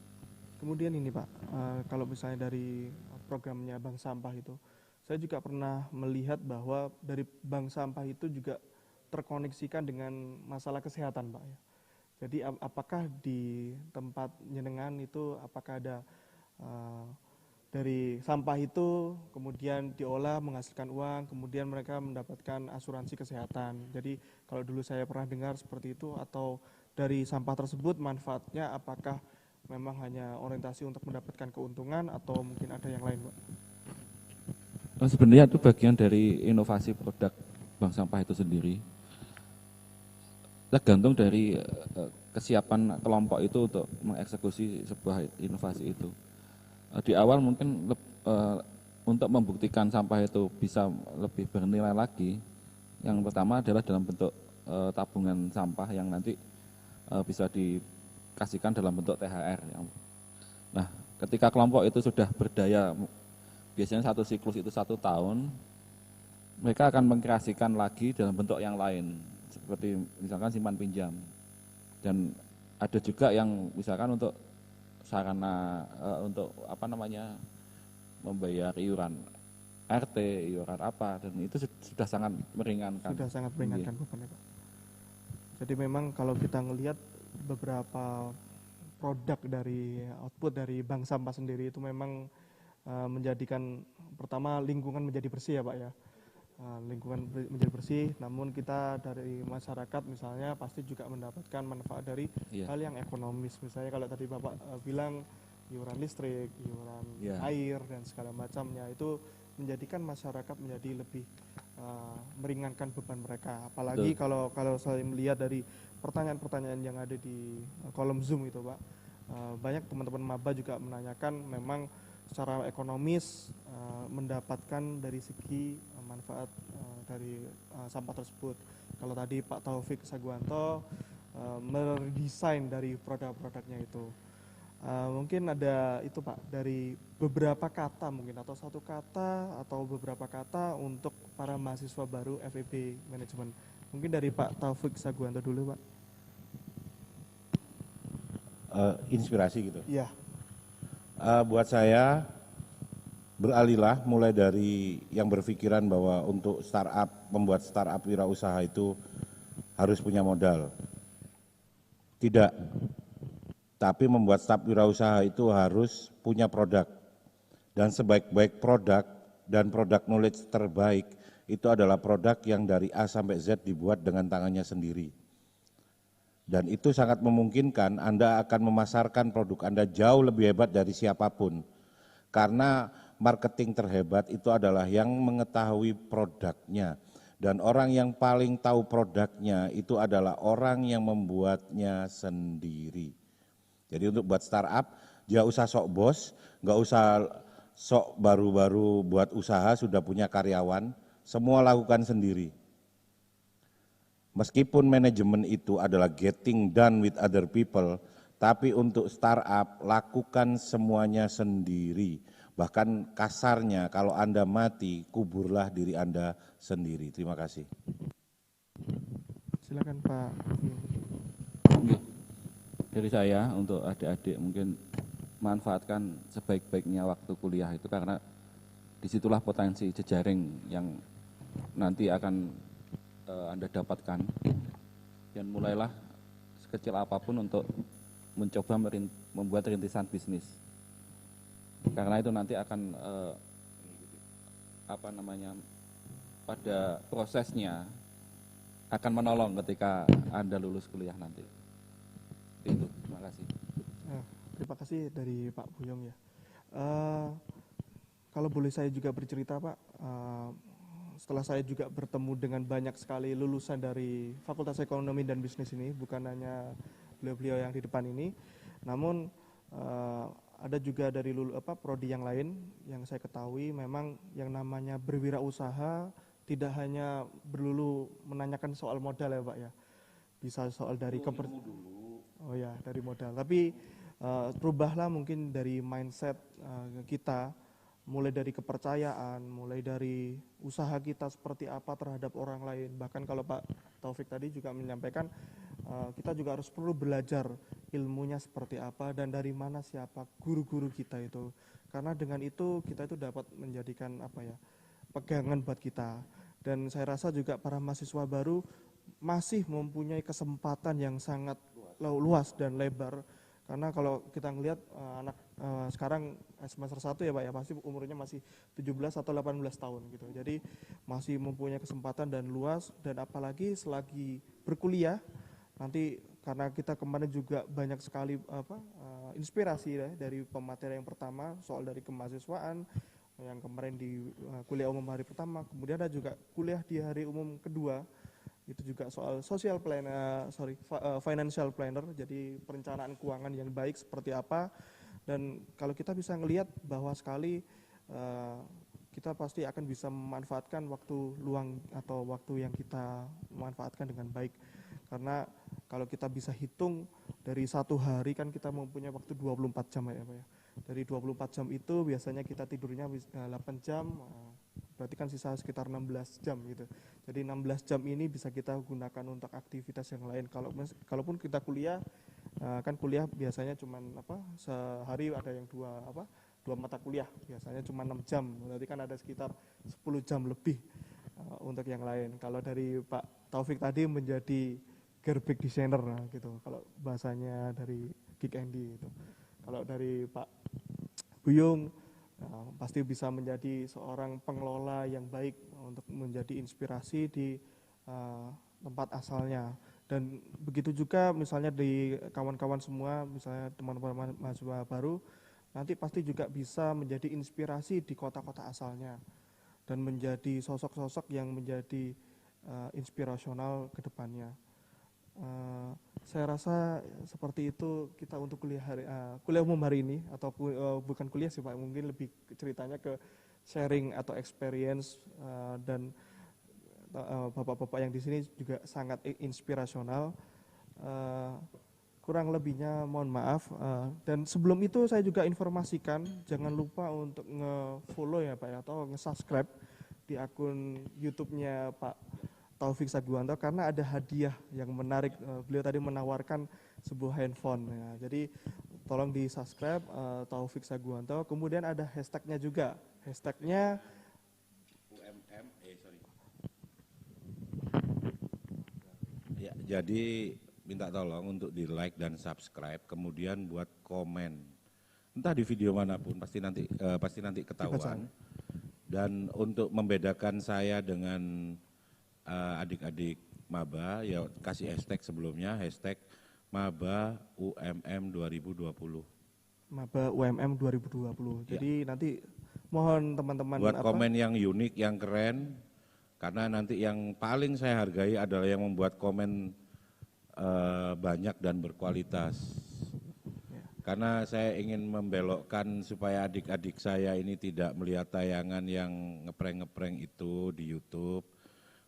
Kemudian ini Pak, kalau misalnya dari programnya Bank Sampah itu, saya juga pernah melihat bahwa dari bank sampah itu juga terkoneksikan dengan masalah kesehatan Pak ya. Jadi apakah di tempat jenengan itu apakah ada dari sampah itu kemudian diolah menghasilkan uang, kemudian mereka mendapatkan asuransi kesehatan. Jadi kalau dulu saya pernah dengar seperti itu, atau dari sampah tersebut manfaatnya apakah memang hanya orientasi untuk mendapatkan keuntungan atau mungkin ada yang lain Pak? Sebenarnya itu bagian dari inovasi produk bank sampah itu sendiri. Tergantung dari kesiapan kelompok itu untuk mengeksekusi sebuah inovasi itu. Di awal mungkin untuk membuktikan sampah itu bisa lebih bernilai lagi, yang pertama adalah dalam bentuk tabungan sampah yang nanti bisa dikasihkan dalam bentuk THR. Nah, ketika kelompok itu sudah berdaya, biasanya satu siklus itu 1 tahun, mereka akan mengkreasikan lagi dalam bentuk yang lain, seperti misalkan simpan pinjam. Dan ada juga yang misalkan untuk sarana untuk membayar iuran RT, iuran apa, dan itu sudah sangat meringankan. Sudah sangat meringankan bebannya Pak. Jadi memang kalau kita melihat beberapa produk dari output dari bank sampah sendiri itu memang menjadikan pertama lingkungan menjadi bersih ya Pak ya, lingkungan menjadi bersih, namun kita dari masyarakat misalnya pasti juga mendapatkan manfaat dari hal yang ekonomis, misalnya kalau tadi Bapak bilang iuran listrik, iuran air dan segala macamnya, itu menjadikan masyarakat menjadi lebih meringankan beban mereka. Apalagi kalau saya melihat dari pertanyaan-pertanyaan yang ada di kolom Zoom itu Pak, banyak teman-teman maba juga menanyakan memang secara ekonomis mendapatkan dari segi manfaat dari sampah tersebut. Kalau tadi Pak Taufik Saguanto mendesain dari produk-produknya itu, Mungkin ada itu Pak, dari beberapa kata mungkin, atau satu kata atau beberapa kata untuk para mahasiswa baru FEB Manajemen. Mungkin dari Pak Taufik Saguanto dulu Pak. Inspirasi gitu? Iya. Buat saya, beralihlah mulai dari yang berpikiran bahwa untuk membuat startup wirausaha itu harus punya modal. Tidak. Tapi membuat startup wirausaha itu harus punya produk. Dan sebaik-baik produk dan produk knowledge terbaik itu adalah produk yang dari A sampai Z dibuat dengan tangannya sendiri. Dan itu sangat memungkinkan Anda akan memasarkan produk Anda jauh lebih hebat dari siapapun. Karena marketing terhebat itu adalah yang mengetahui produknya. Dan orang yang paling tahu produknya itu adalah orang yang membuatnya sendiri. Jadi untuk buat startup, dia usah sok bos, nggak usah sok baru-baru buat usaha, sudah punya karyawan, semua lakukan sendiri. Meskipun manajemen itu adalah getting done with other people, tapi untuk startup lakukan semuanya sendiri. Bahkan kasarnya kalau Anda mati, kuburlah diri Anda sendiri. Terima kasih. Silakan Pak. Dari saya untuk adik-adik mungkin manfaatkan sebaik-baiknya waktu kuliah itu, karena disitulah potensi jejaring yang nanti akan Anda dapatkan, dan mulailah sekecil apapun untuk mencoba membuat rintisan bisnis, karena itu nanti akan pada prosesnya akan menolong ketika Anda lulus kuliah nanti. Itu, terima kasih. Terima kasih dari Pak Buyong ya. Kalau boleh saya juga bercerita Pak, setelah saya juga bertemu dengan banyak sekali lulusan dari Fakultas Ekonomi dan Bisnis ini, bukan hanya beliau-beliau yang di depan ini, namun ada juga dari prodi yang lain yang saya ketahui memang yang namanya berwirausaha tidak hanya melulu menanyakan soal modal ya Pak ya, bisa soal dari dari modal, tapi rubahlah mungkin dari mindset kita, mulai dari kepercayaan, mulai dari usaha kita seperti apa terhadap orang lain. Bahkan kalau Pak Taufik tadi juga menyampaikan, kita juga harus perlu belajar ilmunya seperti apa dan dari mana siapa guru-guru kita itu. Karena dengan itu kita itu dapat menjadikan pegangan buat kita. Dan saya rasa juga para mahasiswa baru masih mempunyai kesempatan yang sangat luas dan lebar, karena kalau kita ngelihat anak sekarang semester 1 ya Pak ya, pasti umurnya masih 17 atau 18 tahun gitu. Jadi masih mempunyai kesempatan dan luas, dan apalagi selagi berkuliah nanti, karena kita kemarin juga banyak sekali inspirasi ya, dari pemateri yang pertama soal dari kemahasiswaan yang kemarin di kuliah umum hari pertama, kemudian ada juga kuliah di hari umum kedua, itu juga soal financial planner, jadi perencanaan keuangan yang baik seperti apa. Dan kalau kita bisa ngelihat bahwa sekali kita pasti akan bisa memanfaatkan waktu luang atau waktu yang kita manfaatkan dengan baik, karena kalau kita bisa hitung dari satu hari kan kita mempunyai waktu 24 jam ya Pak ya. Dari 24 jam itu biasanya kita tidurnya 8 jam, berarti kan sisa sekitar 16 jam gitu. Jadi 16 jam ini bisa kita gunakan untuk aktivitas yang lain. Kalaupun kita kuliah, kan kuliah biasanya cuman sehari ada yang dua mata kuliah, biasanya cuma 6 jam, berarti kan ada sekitar 10 jam lebih untuk yang lain. Kalau dari Pak Taufik tadi menjadi graphic designer gitu, kalau bahasanya dari Geek Andy itu. Kalau dari Pak Buyung pasti bisa menjadi seorang pengelola yang baik untuk menjadi inspirasi di tempat asalnya. Dan begitu juga misalnya di kawan-kawan semua, misalnya teman-teman mahasiswa baru, nanti pasti juga bisa menjadi inspirasi di kota-kota asalnya dan menjadi sosok-sosok yang menjadi inspirasional ke depannya. Saya rasa seperti itu kita untuk kuliah umum hari ini, atau bukan kuliah sih Pak, mungkin lebih ceritanya ke sharing atau experience, dan bapak-bapak yang di sini juga sangat inspirasional. kurang lebihnya mohon maaf. Dan sebelum itu saya juga informasikan, jangan lupa untuk nge-follow ya Pak ya, atau nge-subscribe di akun YouTube-nya Pak Taufik Saguanto, karena ada hadiah yang menarik. Beliau tadi menawarkan sebuah handphone ya. Jadi tolong di subscribe Taufik Saguanto. Kemudian ada hashtagnya juga. Hashtagnya ya, jadi minta tolong untuk di like dan subscribe, kemudian buat komen. Entah di video manapun pasti nanti ketahuan. Dan untuk membedakan saya dengan adik-adik maba, ya kasih hashtag sebelumnya, hashtag maba UMM 2020. Maba UMM 2020. Jadi nanti mohon teman-teman buat komen yang unik, yang keren, karena nanti yang paling saya hargai adalah yang membuat komen banyak dan berkualitas. Karena saya ingin membelokkan supaya adik-adik saya ini tidak melihat tayangan yang ngepreng-ngepreng itu di YouTube.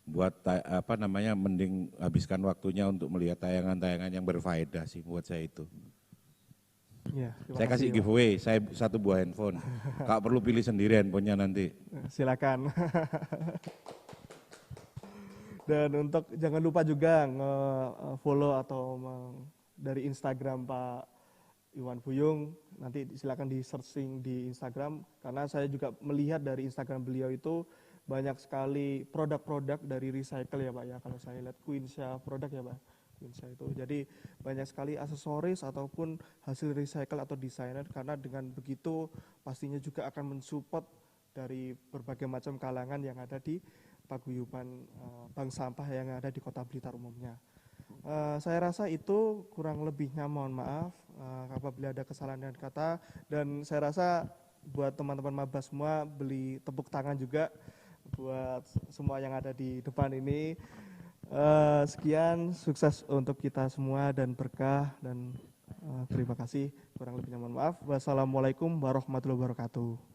Buat mending habiskan waktunya untuk melihat tayangan-tayangan yang berfaedah sih buat saya itu. Ya, saya kasih giveaway, saya 1 buah handphone. Kak perlu pilih sendiri handphonenya nanti. Silakan. Dan untuk jangan lupa juga nge-follow atau dari Instagram Pak Iwan Buyung, nanti silakan di searching di Instagram, karena saya juga melihat dari Instagram beliau itu banyak sekali produk-produk dari recycle ya Pak ya. Kalau saya lihat Quinsia produk ya Pak, Quinsia itu. Jadi banyak sekali aksesoris ataupun hasil recycle atau desainer, karena dengan begitu pastinya juga akan mensupport dari berbagai macam kalangan yang ada di paguyuban bank sampah yang ada di Kota Blitar umumnya. Saya rasa itu kurang lebihnya, mohon maaf apabila ada kesalahan dan kata. Dan saya rasa buat teman-teman maba semua beli tepuk tangan juga buat semua yang ada di depan ini. Sekian, sukses untuk kita semua dan berkah, dan terima kasih. Kurang lebihnya mohon maaf. Wassalamualaikum warahmatullahi wabarakatuh.